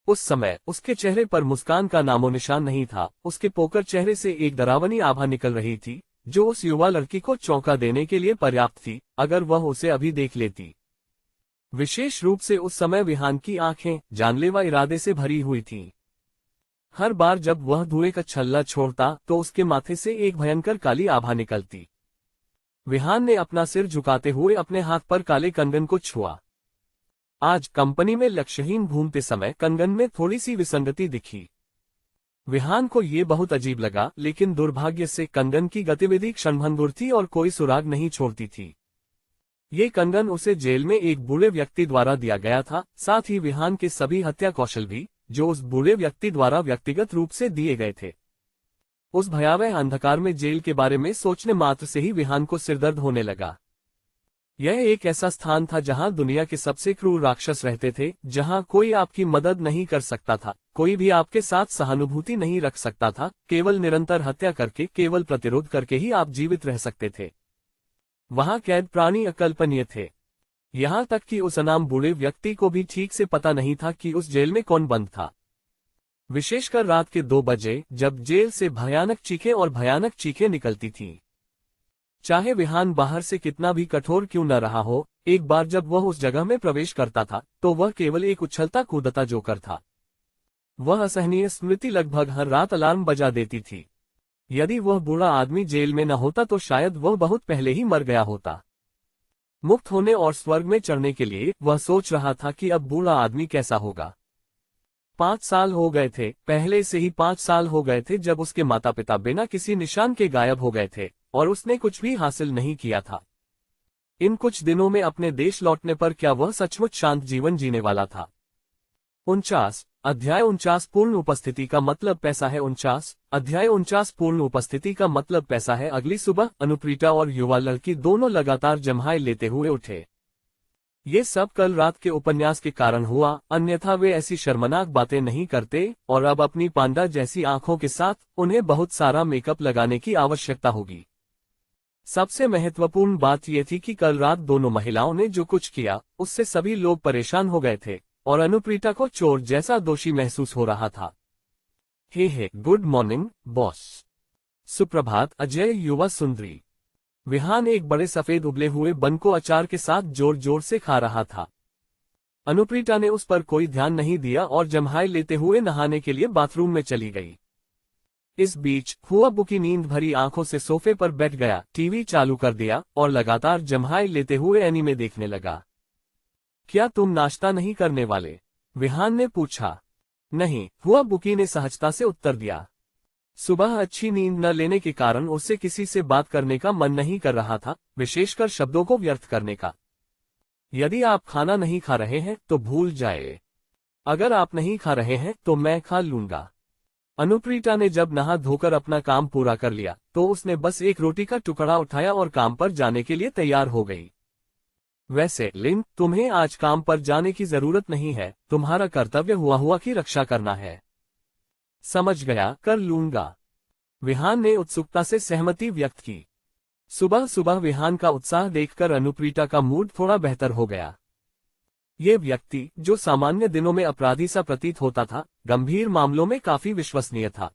उस समय उसके चेहरे पर मुस्कान का नामो निशान नहीं था। उसके पोकर चेहरे से एक डरावनी आभा निकल रही थी, जो उस युवा लड़की को चौंका देने के लिए पर्याप्त थी, अगर वह उसे अभी देख लेती। विशेष रूप से उस समय विहान की आंखें जानलेवा इरादे से भरी हुई थीं। हर बार जब वह धुएं का छल्ला छोड़ता तो उसके माथे से एक भयंकर काली आभा निकलती। विहान ने अपना सिर झुकाते हुए अपने हाथ पर काले कंगन को छुआ। आज कंपनी में लक्ष्यहीन घूमते समय कंगन में थोड़ी सी विसंगति दिखी। विहान को ये बहुत अजीब लगा, लेकिन दुर्भाग्य से कंगन की गतिविधि क्षणभंगुर थी और कोई सुराग नहीं छोड़ती थी। ये कंगन उसे जेल में एक बूढ़े व्यक्ति द्वारा दिया गया था, साथ ही विहान के सभी हत्या कौशल भी, जो उस बूढ़े व्यक्ति द्वारा व्यक्तिगत रूप से दिए गए थे। उस भयावह अंधकार में जेल के बारे में सोचने मात्र से ही विहान को सिरदर्द होने लगा। यह एक ऐसा स्थान था जहां दुनिया के सबसे क्रूर राक्षस रहते थे, जहां कोई आपकी मदद नहीं कर सकता था, कोई भी आपके साथ सहानुभूति नहीं रख सकता था। केवल निरंतर हत्या करके, केवल प्रतिरोध करके ही आप जीवित रह सकते थे। वहां कैद प्राणी अकल्पनीय थे। यहां तक कि उस अनाम बूढ़े व्यक्ति को भी ठीक से पता नहीं था कि उस जेल में कौन बंद था। विशेषकर रात के 2 बजे, जब जेल से भयानक चीखें निकलती थीं। चाहे विहान बाहर से कितना भी कठोर क्यों न रहा हो, एक बार जब वह उस जगह में प्रवेश करता था तो वह केवल एक उछलता कूदता जोकर था। वह असहनीय स्मृति लगभग हर रात अलार्म बजा देती थी। यदि वह बूढ़ा आदमी जेल में न होता तो शायद वह बहुत पहले ही मर गया होता। मुक्त होने और स्वर्ग में चढ़ने के लिए वह सोच रहा था कि अब बूढ़ा आदमी कैसा होगा। 5 साल हो गए थे, पहले से ही 5 साल हो गए थे जब उसके माता पिता बिना किसी निशान के गायब हो गए थे और उसने कुछ भी हासिल नहीं किया था। इन कुछ दिनों में अपने देश लौटने पर क्या वह सचमुच शांत जीवन जीने वाला था? 49 अध्याय 49 पूर्ण उपस्थिति का मतलब पैसा है। 49 अध्याय 49 पूर्ण उपस्थिति का मतलब पैसा है। अगली सुबह अनुप्रीता और युवा लड़की दोनों लगातार जम्हाई लेते हुए उठे। ये सब कल रात के उपन्यास के कारण हुआ, अन्यथा वे ऐसी शर्मनाक बातें नहीं करते और अब अपनी पांडा जैसी आंखों के साथ उन्हें बहुत सारा मेकअप लगाने की आवश्यकता होगी। सबसे महत्वपूर्ण बात यह थी कि कल रात दोनों महिलाओं ने जो कुछ किया उससे सभी लोग परेशान हो गए थे और अनुप्रीता को चोर जैसा दोषी महसूस हो रहा था। हे गुड मॉर्निंग बॉस। सुप्रभात अजय, युवा सुंदरी। विहान एक बड़े सफेद उबले हुए बन को अचार के साथ जोर जोर से खा रहा था। अनुप्रीता ने उस पर कोई ध्यान नहीं दिया और जम्हाई लेते हुए नहाने के लिए बाथरूम में चली गई। इस बीच हुआ की नींद भरी आंखों से सोफे पर बैठ गया, टीवी चालू कर दिया और लगातार जम्हाई लेते हुए एनीमे देखने लगा। क्या तुम नाश्ता नहीं करने वाले? विहान ने पूछा। नहीं, हुआ ने सहजता से उत्तर दिया। सुबह अच्छी नींद न लेने के कारण उससे किसी से बात करने का मन नहीं कर रहा था, विशेषकर शब्दों को व्यर्थ करने का। यदि आप खाना नहीं खा रहे हैं तो भूल जाए। अगर आप नहीं खा रहे हैं तो मैं खा लूंगा। अनुप्रीता ने जब नहा धोकर अपना काम पूरा कर लिया तो उसने बस एक रोटी का टुकड़ा उठाया और काम पर जाने के लिए तैयार हो गई। वैसे लिन, तुम्हें आज काम पर जाने की जरूरत नहीं है, तुम्हारा कर्तव्य हुआ की रक्षा करना है। समझ गया, कर लूंगा। विहान ने उत्सुकता से सहमति व्यक्त की। सुबह सुबह विहान का उत्साह देखकर अनुप्रीता का मूड थोड़ा बेहतर हो गया। ये व्यक्ति, जो सामान्य दिनों में अपराधी सा प्रतीत होता था, गंभीर मामलों में काफी विश्वसनीय था।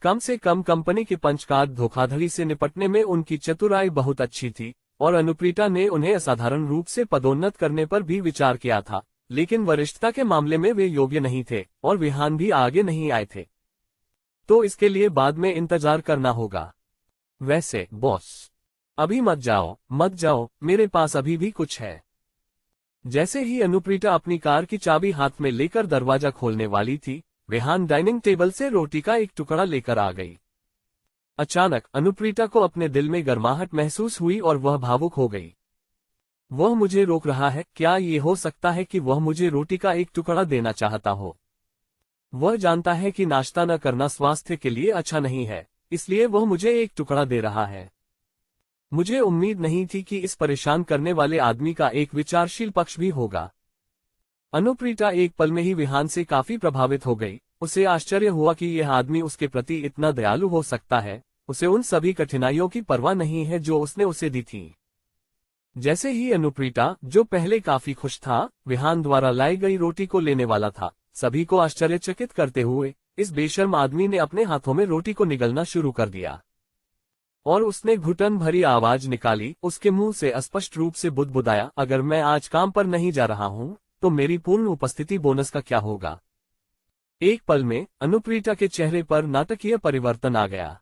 कम से कम कंपनी के पंचकाद धोखाधड़ी से निपटने में उनकी चतुराई बहुत अच्छी थी और अनुप्रीता ने उन्हें असाधारण रूप से पदोन्नत करने पर भी विचार किया था, लेकिन वरिष्ठता के मामले में वे योग्य नहीं थे और विहान भी आगे नहीं आए थे। तो इसके लिए बाद में इंतजार करना होगा। वैसे बॉस, अभी मत जाओ, मेरे पास अभी भी कुछ है। जैसे ही अनुप्रीता अपनी कार की चाबी हाथ में लेकर दरवाजा खोलने वाली थी, विहान डाइनिंग टेबल से रोटी का एक टुकड़ा लेकर आ गई। अचानक अनुप्रीता को अपने दिल में गर्माहट महसूस हुई और वह भावुक हो गई। वह मुझे रोक रहा है, क्या ये हो सकता है कि वह मुझे रोटी का एक टुकड़ा देना चाहता हो? वह जानता है कि नाश्ता न करना स्वास्थ्य के लिए अच्छा नहीं है, इसलिए वह मुझे एक टुकड़ा दे रहा है। मुझे उम्मीद नहीं थी कि इस परेशान करने वाले आदमी का एक विचारशील पक्ष भी होगा। अनुप्रीता एक पल में ही विहान से काफी प्रभावित हो गई। उसे आश्चर्य हुआ कि यह आदमी उसके प्रति इतना दयालु हो सकता है। उसे उन सभी कठिनाइयों की परवाह नहीं है जो उसने उसे दी थी। जैसे ही अनुप्रीता, जो पहले काफी खुश था, विहान द्वारा लाई गई रोटी को लेने वाला था, सभी को आश्चर्यचकित करते हुए इस बेशर्म आदमी ने अपने हाथों में रोटी को निगलना शुरू कर दिया और उसने घुटन भरी आवाज निकाली। उसके मुंह से स्पष्ट रूप से बुदबुदाया, अगर मैं आज काम पर नहीं जा रहा हूं तो मेरी पूर्ण उपस्थिति बोनस का क्या होगा? एक पल में अनुप्रीता के चेहरे पर नाटकीय परिवर्तन आ गया।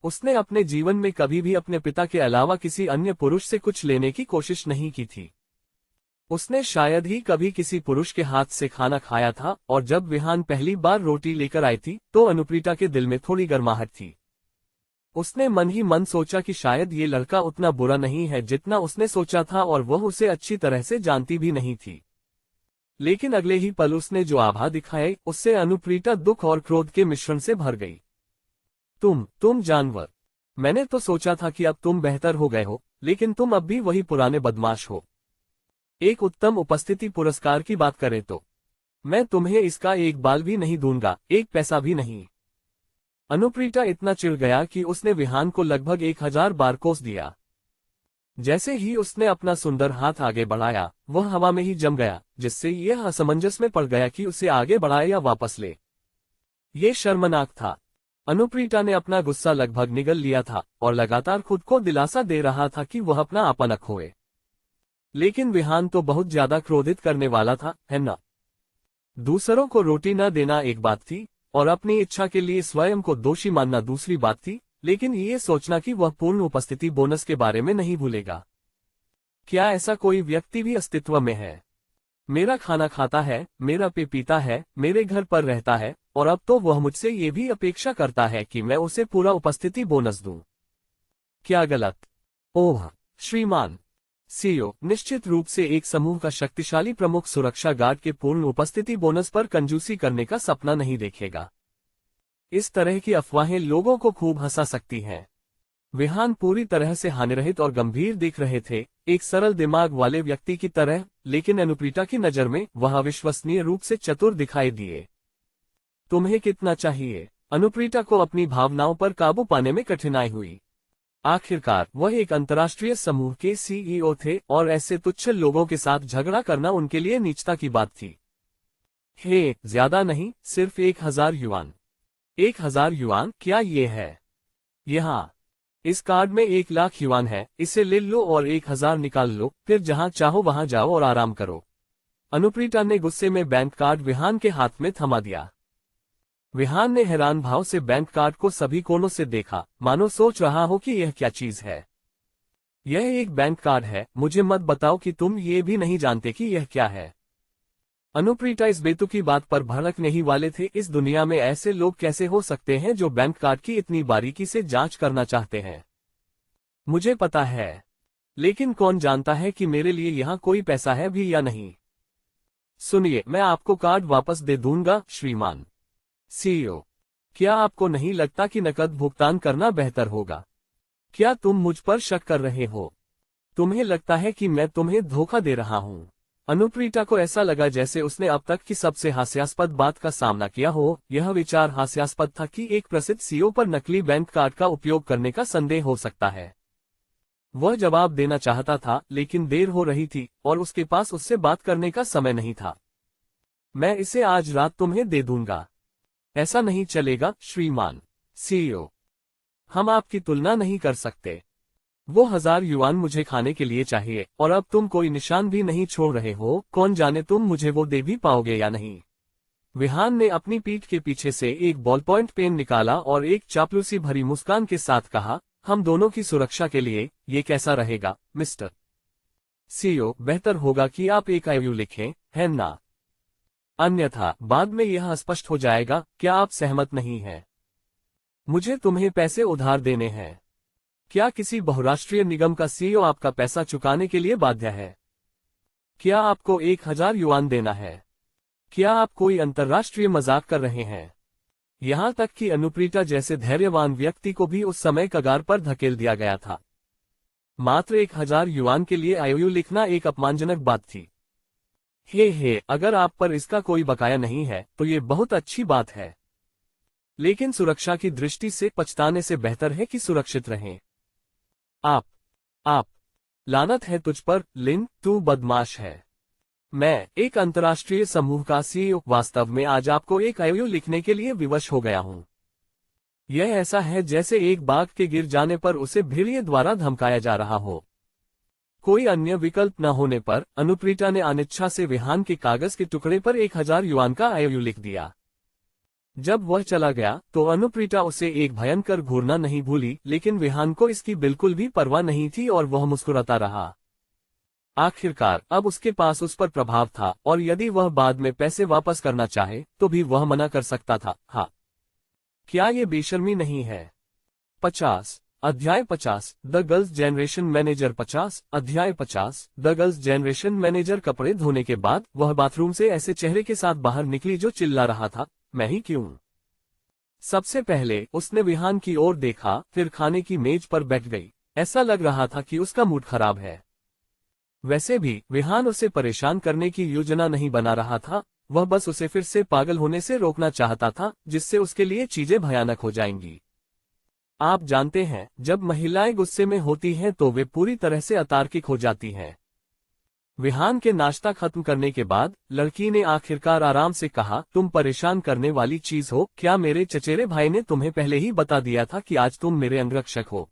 उसने अपने जीवन में कभी भी अपने पिता के अलावा किसी अन्य पुरुष से कुछ लेने की कोशिश नहीं की थी। उसने शायद ही कभी किसी पुरुष के हाथ से खाना खाया था और जब विहान पहली बार रोटी लेकर आई थी तो अनुप्रीता के दिल में थोड़ी गर्माहट थी। उसने मन ही मन सोचा कि शायद ये लड़का उतना बुरा नहीं है जितना उसने सोचा था और वह उसे अच्छी तरह से जानती भी नहीं थी। लेकिन अगले ही पल उसने जो आभा दिखाए उससे अनुप्रीता दुख और क्रोध के मिश्रण से भर गई। तुम जानवर, मैंने तो सोचा था कि अब तुम बेहतर हो गए हो, लेकिन तुम अब भी वही पुराने बदमाश हो। एक उत्तम उपस्थिति पुरस्कार की बात करें तो मैं तुम्हें इसका एक बाल भी नहीं दूंगा, एक पैसा भी नहीं। अनुप्रीता इतना चिढ़ गया कि उसने विहान को लगभग 1000 बार कोस दिया। जैसे ही उसने अपना सुंदर हाथ आगे बढ़ाया, वह हवा में ही जम गया, जिससे यह असमंजस में पड़ गया कि उसे आगे बढ़ाए या वापस ले। ये शर्मनाक था। अनुप्रीता ने अपना गुस्सा लगभग निगल लिया था और लगातार खुद को दिलासा दे रहा था कि वह अपना आपा न खोए। लेकिन विहान तो बहुत ज्यादा क्रोधित करने वाला था, है ना? दूसरों को रोटी न देना एक बात थी और अपनी इच्छा के लिए स्वयं को दोषी मानना दूसरी बात थी, लेकिन ये सोचना कि वह पूर्ण उपस्थिति बोनस के बारे में नहीं भूलेगा। क्या ऐसा कोई व्यक्ति भी अस्तित्व में है? मेरा खाना खाता है, मेरा पे पीता है, मेरे घर पर रहता है और अब तो वह मुझसे ये भी अपेक्षा करता है कि मैं उसे पूरा उपस्थिति बोनस दूं। क्या गलत? ओह श्रीमान सीईओ, निश्चित रूप से एक समूह का शक्तिशाली प्रमुख सुरक्षा गार्ड के पूर्ण उपस्थिति बोनस पर कंजूसी करने का सपना नहीं देखेगा। इस तरह की अफवाहें लोगों को खूब हंसा सकती हैं। विहान पूरी तरह से हानिरहित और गंभीर दिख रहे थे, एक सरल दिमाग वाले व्यक्ति की तरह, लेकिन अनुप्रीता की नजर में वह अविश्वसनीय रूप से चतुर दिखाई दिए। तुम्हें कितना चाहिए? अनुप्रीता को अपनी भावनाओं पर काबू पाने में कठिनाई हुई। आखिरकार वह एक अंतर्राष्ट्रीय समूह के सीईओ थे और ऐसे तुच्छ लोगों के साथ झगड़ा करना उनके लिए नीचता की बात थी। हे, ज्यादा नहीं, सिर्फ 1000 युआन। 1000 युआन, क्या ये है? यहाँ इस कार्ड में 1 लाख युआन है, इसे ले लो और 1000 निकाल लो, फिर जहां चाहो वहां जाओ और आराम करो। अनुप्रीता ने गुस्से में बैंक कार्ड विहान के हाथ में थमा दिया। विहान ने हैरान भाव से बैंक कार्ड को सभी कोनों से देखा, मानो सोच रहा हो कि यह क्या चीज है। यह एक बैंक कार्ड है, मुझे मत बताओ कि तुम ये भी नहीं जानते कि यह क्या है। अनुप्रीता इस बेतुकी बात पर भड़कने ही वाले थे। इस दुनिया में ऐसे लोग कैसे हो सकते हैं जो बैंक कार्ड की इतनी बारीकी से जांच करना चाहते हैं। मुझे पता है, लेकिन कौन जानता है कि मेरे लिए यहाँ कोई पैसा है भी या नहीं। सुनिए, मैं आपको कार्ड वापस दे दूंगा श्रीमान सीईओ। क्या आपको नहीं लगता कि नकद भुगतान करना बेहतर होगा? क्या तुम मुझ पर शक कर रहे हो? तुम्हें लगता है कि मैं तुम्हें धोखा दे रहा हूं? अनुप्रीता को ऐसा लगा जैसे उसने अब तक की सबसे हास्यास्पद बात का सामना किया हो। यह विचार हास्यास्पद था कि एक प्रसिद्ध सीईओ पर नकली बैंक कार्ड का उपयोग करने का संदेह हो सकता है। वह जवाब देना चाहता था, लेकिन देर हो रही थी और उसके पास उससे बात करने का समय नहीं था। मैं इसे आज रात तुम्हें दे दूंगा। ऐसा नहीं चलेगा श्रीमान सीईओ, हम आपकी तुलना नहीं कर सकते। वो 1000 युआन मुझे खाने के लिए चाहिए और अब तुम कोई निशान भी नहीं छोड़ रहे हो। कौन जाने तुम मुझे वो दे भी पाओगे या नहीं। विहान ने अपनी पीठ के पीछे से एक बॉल पॉइंट पेन निकाला और एक चापलूसी भरी मुस्कान के साथ कहा, हम दोनों की सुरक्षा के लिए ये कैसा रहेगा मिस्टर सीईओ? बेहतर होगा कि आप एक आयु लिखें, है ना? अन्यथा बाद में यह स्पष्ट हो जाएगा। क्या आप सहमत नहीं हैं? मुझे तुम्हें पैसे उधार देने हैं। क्या किसी बहुराष्ट्रीय निगम का सीईओ आपका पैसा चुकाने के लिए बाध्य है? क्या आपको 1000 युआन देना है? क्या आप कोई अंतर्राष्ट्रीय मजाक कर रहे हैं? यहां तक कि अनुप्रीता जैसे धैर्यवान व्यक्ति को भी उस समय कगार पर धकेल दिया गया था। मात्र 1000 युआन के लिए आयु लिखना एक अपमानजनक बात थी। हे, अगर आप पर इसका कोई बकाया नहीं है तो ये बहुत अच्छी बात है, लेकिन सुरक्षा की दृष्टि से पछताने से बेहतर है कि सुरक्षित रहें। आप लानत है तुझ पर लिन, तू बदमाश है। मैं एक अंतर्राष्ट्रीय समूह का सीईओ वास्तव में आज आपको एक आयु लिखने के लिए विवश हो गया हूं। यह ऐसा है जैसे एक बाघ के गिर जाने पर उसे भेड़िए द्वारा धमकाया जा रहा हो। कोई अन्य विकल्प न होने पर अनुप्रीता ने अनिच्छा से विहान के कागज के टुकड़े पर 1000 युआन का आयु लिख दिया। जब वह चला गया तो अनुप्रीता उसे एक भयंकर घूरना नहीं भूली, लेकिन विहान को इसकी बिल्कुल भी परवाह नहीं थी और वह मुस्कुराता रहा। आखिरकार अब उसके पास उस पर प्रभाव था और यदि वह बाद में पैसे वापस करना चाहे तो भी वह मना कर सकता था। हाँ, क्या ये बेशर्मी नहीं है? 50 अध्याय 50 द गर्ल्स जनरेशन मैनेजर 50 अध्याय 50 द गर्ल्स जनरेशन मैनेजर। कपड़े धोने के बाद वह बाथरूम से ऐसे चेहरे के साथ बाहर निकली जो चिल्ला रहा था, मैं ही क्यों? सबसे पहले उसने विहान की ओर देखा, फिर खाने की मेज पर बैठ गई। ऐसा लग रहा था कि उसका मूड खराब है। वैसे भी विहान उसे परेशान करने की योजना नहीं बना रहा था, वह बस उसे फिर से पागल होने से रोकना चाहता था, जिससे उसके लिए चीजें भयानक हो जाएंगी। आप जानते हैं, जब महिलाएं गुस्से में होती हैं तो वे पूरी तरह से अतार्किक हो जाती हैं। विहान के नाश्ता खत्म करने के बाद लड़की ने आखिरकार आराम से कहा, तुम परेशान करने वाली चीज हो। क्या मेरे चचेरे भाई ने तुम्हें पहले ही बता दिया था कि आज तुम मेरे अंगरक्षक हो?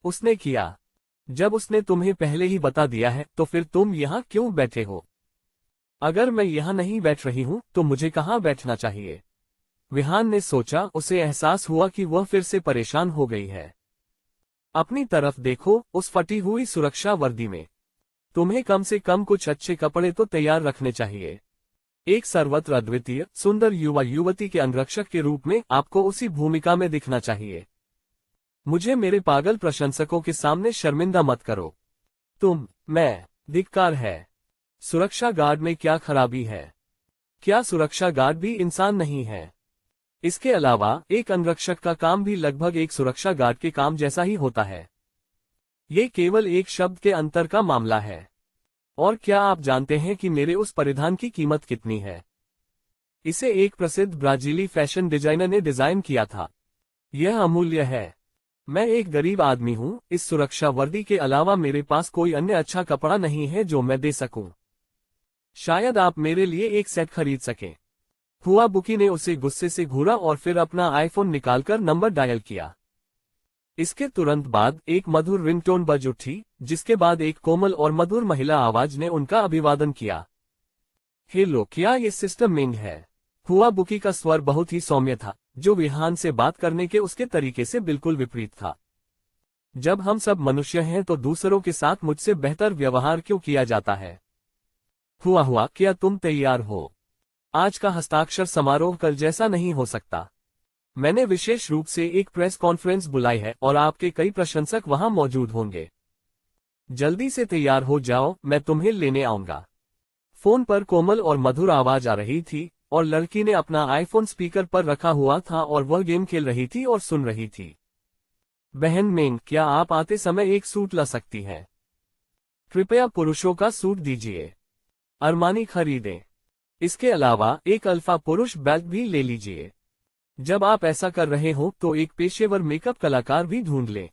उसने किया। जब उसने तुम्हें पहले ही बता दिया है तो फिर तुम यहाँ क्यों बैठे हो? अगर मैं यहाँ नहीं बैठ रही हूँ तो मुझे कहाँ बैठना चाहिए? विहान ने सोचा। उसे एहसास हुआ कि वह फिर से परेशान हो गई है। अपनी तरफ देखो, उस फटी हुई सुरक्षा वर्दी में। तुम्हें कम से कम कुछ अच्छे कपड़े तो तैयार रखने चाहिए। एक सर्वत्र अद्वितीय सुंदर युवा युवती के अंगरक्षक के रूप में आपको उसी भूमिका में दिखना चाहिए। मुझे मेरे पागल प्रशंसकों के सामने शर्मिंदा मत करो। मैं धिक्कार है। सुरक्षा गार्ड में क्या खराबी है? क्या सुरक्षा गार्ड भी इंसान नहीं है? इसके अलावा एक अंगरक्षक का काम भी लगभग एक सुरक्षा गार्ड के काम जैसा ही होता है। ये केवल एक शब्द के अंतर का मामला है। और क्या आप जानते हैं कि मेरे उस परिधान की कीमत कितनी है? इसे एक प्रसिद्ध ब्राजीली फैशन डिजाइनर ने डिजाइन किया था। यह अमूल्य है। मैं एक गरीब आदमी हूँ। इस सुरक्षा वर्दी के अलावा मेरे पास कोई अन्य अच्छा कपड़ा नहीं है जो मैं दे सकूं। शायद आप मेरे लिए एक सेट खरीद सकें। हुआ बुकी ने उसे गुस्से से घूरा और फिर अपना आईफोन निकालकर नंबर डायल किया। इसके तुरंत बाद एक मधुर रिंगटोन बज उठी, जिसके बाद एक कोमल और मधुर महिला आवाज ने उनका अभिवादन किया। हेलो, क्या ये सिस्टर मिंग है? हुआ बुकी का स्वर बहुत ही सौम्य था, जो विहान से बात करने के उसके तरीके से बिल्कुल विपरीत था। जब हम सब मनुष्य हैं तो दूसरों के साथ मुझसे बेहतर व्यवहार क्यों किया जाता है? हुआ, क्या तुम तैयार हो? आज का हस्ताक्षर समारोह कल जैसा नहीं हो सकता। मैंने विशेष रूप से एक प्रेस कॉन्फ्रेंस बुलाई है और आपके कई प्रशंसक वहां मौजूद होंगे। जल्दी से तैयार हो जाओ, मैं तुम्हें लेने आऊंगा। फोन पर कोमल और मधुर आवाज आ रही थी और लड़की ने अपना आईफोन स्पीकर पर रखा हुआ था और वह गेम खेल रही थी और सुन रही थी। बहन मेंग, क्या आप आते समय एक सूट ला सकती हैं? कृपया पुरुषों का सूट दीजिए। अरमानी खरीदें। इसके अलावा एक अल्फा पुरुष बेल्ट भी ले लीजिए। जब आप ऐसा कर रहे हो तो एक पेशेवर मेकअप कलाकार भी ढूंढ लें।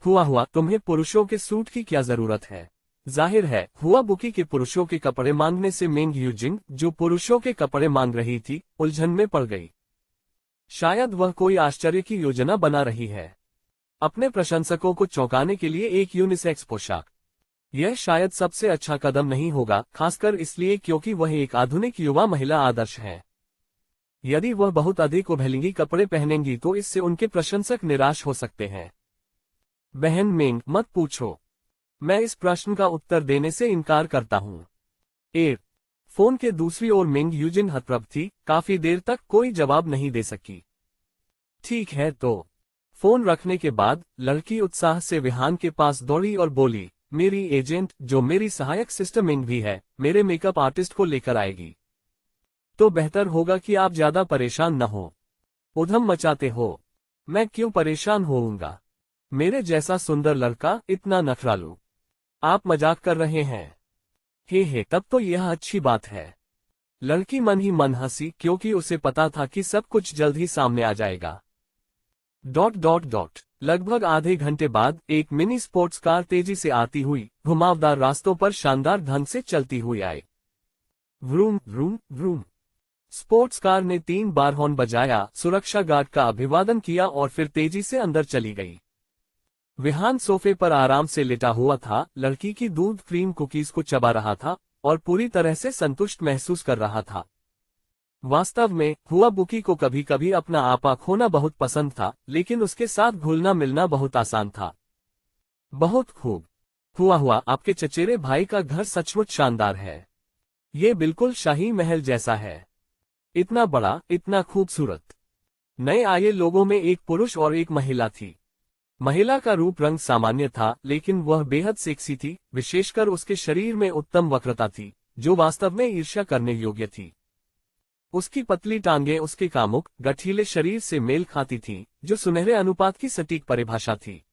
हुआ, तुम्हें पुरुषों के सूट की क्या जरूरत है? जाहिर है, हुआ बुकी के पुरुषों के कपड़े मांगने से मेंग यूजिंग, जो पुरुषों के कपड़े मांग रही थी, उलझन में पड़ गई। शायद वह कोई आश्चर्य की योजना बना रही है, अपने प्रशंसकों को चौंकाने के लिए एक यूनिसेक्स पोशाक। यह शायद सबसे अच्छा कदम नहीं होगा, खासकर इसलिए क्योंकि वह एक आधुनिक युवा महिला आदर्श है। यदि वह बहुत अधिक उभेलिंगी कपड़े पहनेंगी तो इससे उनके प्रशंसक निराश हो सकते हैं। बहन मेंग, मत पूछो, मैं इस प्रश्न का उत्तर देने से इनकार करता हूँ। फोन के दूसरी ओर मेंग यूजिन हतप्रभ थी, काफी देर तक कोई जवाब नहीं दे सकी। ठीक है तो। फोन रखने के बाद लड़की उत्साह से विहान के पास दौड़ी और बोली, मेरी एजेंट, जो मेरी सहायक सिस्टर मिंग भी है, मेरे मेकअप आर्टिस्ट को लेकर आएगी। तो बेहतर होगा कि आप ज्यादा परेशान न हो। उधम मचाते हो। मैं क्यों परेशान होऊंगा? मेरे जैसा सुंदर लड़का, इतना नखरालू। आप मजाक कर रहे हैं? हे, तब तो यह अच्छी बात है। लड़की मन ही मन हंसी, क्योंकि उसे पता था कि सब कुछ जल्द ही सामने आ जाएगा। ... लगभग आधे घंटे बाद एक मिनी स्पोर्ट्स कार तेजी से आती हुई, घुमावदार रास्तों पर शानदार ढंग से चलती हुई आई। Vroom vroom vroom. Sports car ने 3 बार हॉर्न बजाया, सुरक्षा गार्ड का अभिवादन किया और फिर तेजी से अंदर चली गई। विहान सोफे पर आराम से लेटा हुआ था, लड़की की दूध क्रीम कुकीज को चबा रहा था और पूरी तरह से संतुष्ट महसूस कर रहा था। वास्तव में हुआ बुकी को कभी कभी अपना आपा खोना बहुत पसंद था, लेकिन उसके साथ घुलना मिलना बहुत आसान था। बहुत खूब। हुआ, आपके चचेरे भाई का घर सचमुच शानदार है। ये बिल्कुल शाही महल जैसा है। इतना बड़ा, इतना खूबसूरत। नए आए लोगों में एक पुरुष और एक महिला थी। महिला का रूप रंग सामान्य था, लेकिन वह बेहद सेक्सी थी, विशेषकर उसके शरीर में उत्तम वक्रता थी, जो वास्तव में ईर्ष्या करने योग्य थी। उसकी पतली टांगें उसके कामुक, गठीले शरीर से मेल खाती थीं, जो सुनहरे अनुपात की सटीक परिभाषा थी।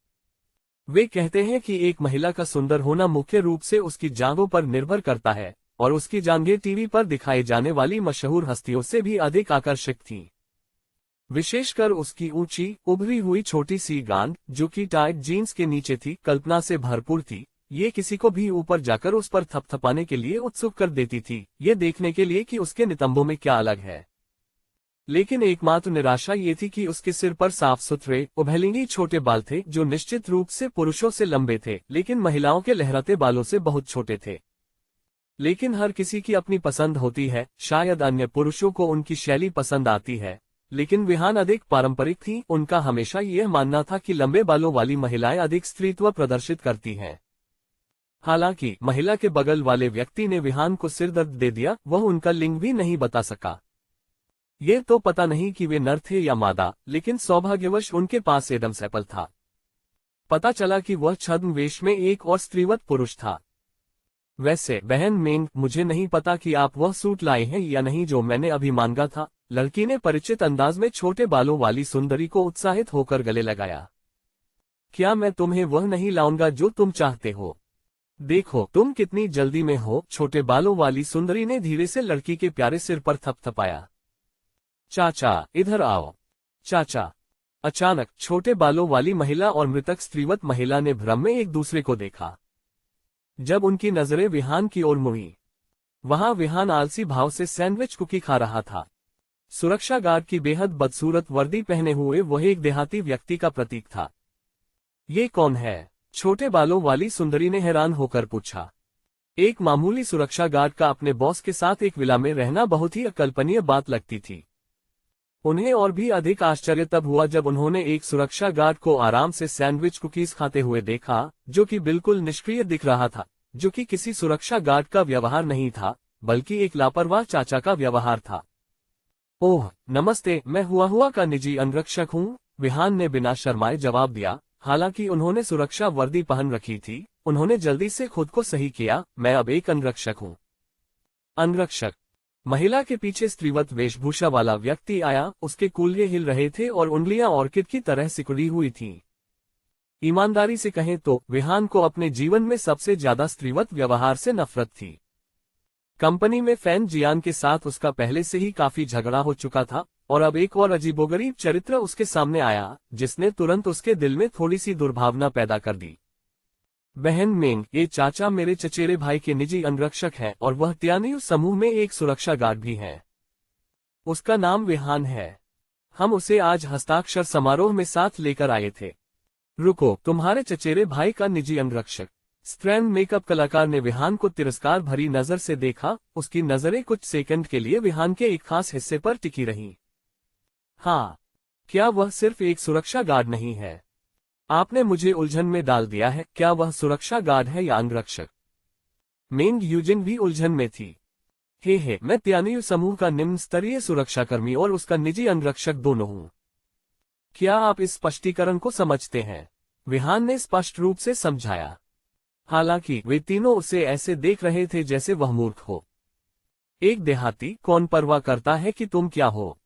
वे कहते हैं कि एक महिला का सुंदर होना मुख्य रूप से उसकी जांघों पर निर्भर करता है, और उसकी जांघें टीवी पर दिखाई जाने वाली मशहूर हस्तियों से भी अधिक आकर्षक थीं। विशेषकर उसकी ऊंची, उभरी हुई छोटी सी गांड, जो कि टाइट जीन्स के नीचे थी, कल्पना से भरपूर थी। ये किसी को भी ऊपर जाकर उस पर थपथपाने के लिए उत्सुक कर देती थी, ये देखने के लिए कि उसके नितंबों में क्या अलग है। लेकिन एकमात्र निराशा ये थी कि उसके सिर पर साफ सुथरे, उभेलिंगी छोटे बाल थे, जो निश्चित रूप से पुरुषों से लंबे थे, लेकिन महिलाओं के लहराते बालों से बहुत छोटे थे। लेकिन हर किसी की अपनी पसंद होती है, शायद अन्य पुरुषों को उनकी शैली पसंद आती है, लेकिन विहान अधिक पारंपरिक थी। उनका हमेशा यह मानना था कि लंबे बालों वाली महिलाएं अधिक स्त्रीत्व प्रदर्शित करती हैं। हालांकि महिला के बगल वाले व्यक्ति ने विहान को सिरदर्द दे दिया, वह उनका लिंग भी नहीं बता सका। ये तो पता नहीं कि वे नर थे या मादा, लेकिन सौभाग्यवश उनके पास एडम्स एप्पल था। पता चला कि वह छद्मवेश में एक और स्त्रीवत पुरुष था। वैसे बहन मेंग, मुझे नहीं पता कि आप वह सूट लाए हैं या नहीं जो मैंने अभी मांगा था। लड़की ने परिचित अंदाज में छोटे बालों वाली सुंदरी को उत्साहित होकर गले लगाया। क्या मैं तुम्हें वह नहीं लाऊंगा जो तुम चाहते हो? देखो तुम कितनी जल्दी में हो। छोटे बालों वाली सुंदरी ने धीरे से लड़की के प्यारे सिर पर थपथपाया। चाचा, इधर आओ। चाचा। अचानक छोटे बालों वाली महिला और मृतक स्त्रीवत महिला ने भ्रम में एक दूसरे को देखा। जब उनकी नजरें विहान की ओर मुड़ी, वहां विहान आलसी भाव से सैंडविच कुकी खा रहा था। सुरक्षा गार्ड की बेहद बदसूरत वर्दी पहने हुए वह एक देहाती व्यक्ति का प्रतीक था। ये कौन है? छोटे बालों वाली सुंदरी ने हैरान होकर पूछा। एक मामूली सुरक्षा गार्ड का अपने बॉस के साथ एक विला में रहना बहुत ही अकल्पनीय बात लगती थी। उन्हें और भी अधिक आश्चर्य तब हुआ जब उन्होंने एक सुरक्षा गार्ड को आराम से सैंडविच कुकीज खाते हुए देखा, जो कि बिल्कुल निष्क्रिय दिख रहा था, जो कि किसी सुरक्षा गार्ड का व्यवहार नहीं था, बल्कि एक लापरवाह चाचा का व्यवहार था। ओह नमस्ते, मैं हुआ का निजी अंगरक्षक हूँ, विहान ने बिना शर्माए जवाब दिया। हालांकि उन्होंने सुरक्षा वर्दी पहन रखी थी, उन्होंने जल्दी से खुद को सही किया, मैं अब एक अंगरक्षक हूँ। अंगरक्षक। महिला के पीछे स्त्रीवत वेशभूषा वाला व्यक्ति आया, उसके कूल्हे हिल रहे थे और उंगलियां ऑर्किड की तरह सिकुड़ी हुई थीं। ईमानदारी से कहें तो विहान को अपने जीवन में सबसे ज्यादा स्त्रीवत व्यवहार से नफरत थी। कंपनी में फैन जियान के साथ उसका पहले से ही काफी झगड़ा हो चुका था, और अब एक और अजीबोगरीब चरित्र उसके सामने आया, जिसने तुरंत उसके दिल में थोड़ी सी दुर्भावना पैदा कर दी। बहन मेंग, ये चाचा मेरे चचेरे भाई के निजी अंगरक्षक हैं और वह तियानियू समूह में एक सुरक्षा गार्ड भी है। उसका नाम विहान है। हम उसे आज हस्ताक्षर समारोह में साथ लेकर आए थे। रुको, तुम्हारे चचेरे भाई का निजी अंगरक्षक? स्ट्रैंड मेकअप कलाकार ने विहान को तिरस्कार भरी नजर से देखा, उसकी नजरें कुछ सेकंड के लिए विहान के एक खास हिस्से पर टिकी रहीं। हाँ, क्या वह सिर्फ एक सुरक्षा गार्ड नहीं है? आपने मुझे उलझन में डाल दिया है, क्या वह सुरक्षा गार्ड है या अंगरक्षक? मेंग यूजिन भी उलझन में थी। हे, मैं तियानियू समूह का निम्न स्तरीय सुरक्षाकर्मी और उसका निजी अंगरक्षक दोनों हूँ। क्या आप इस स्पष्टीकरण को समझते हैं? विहान ने स्पष्ट रूप से समझाया। हालांकि वे तीनों उसे ऐसे देख रहे थे जैसे वह मूर्ख हो। एक देहाती, कौन परवाह करता है कि तुम क्या हो?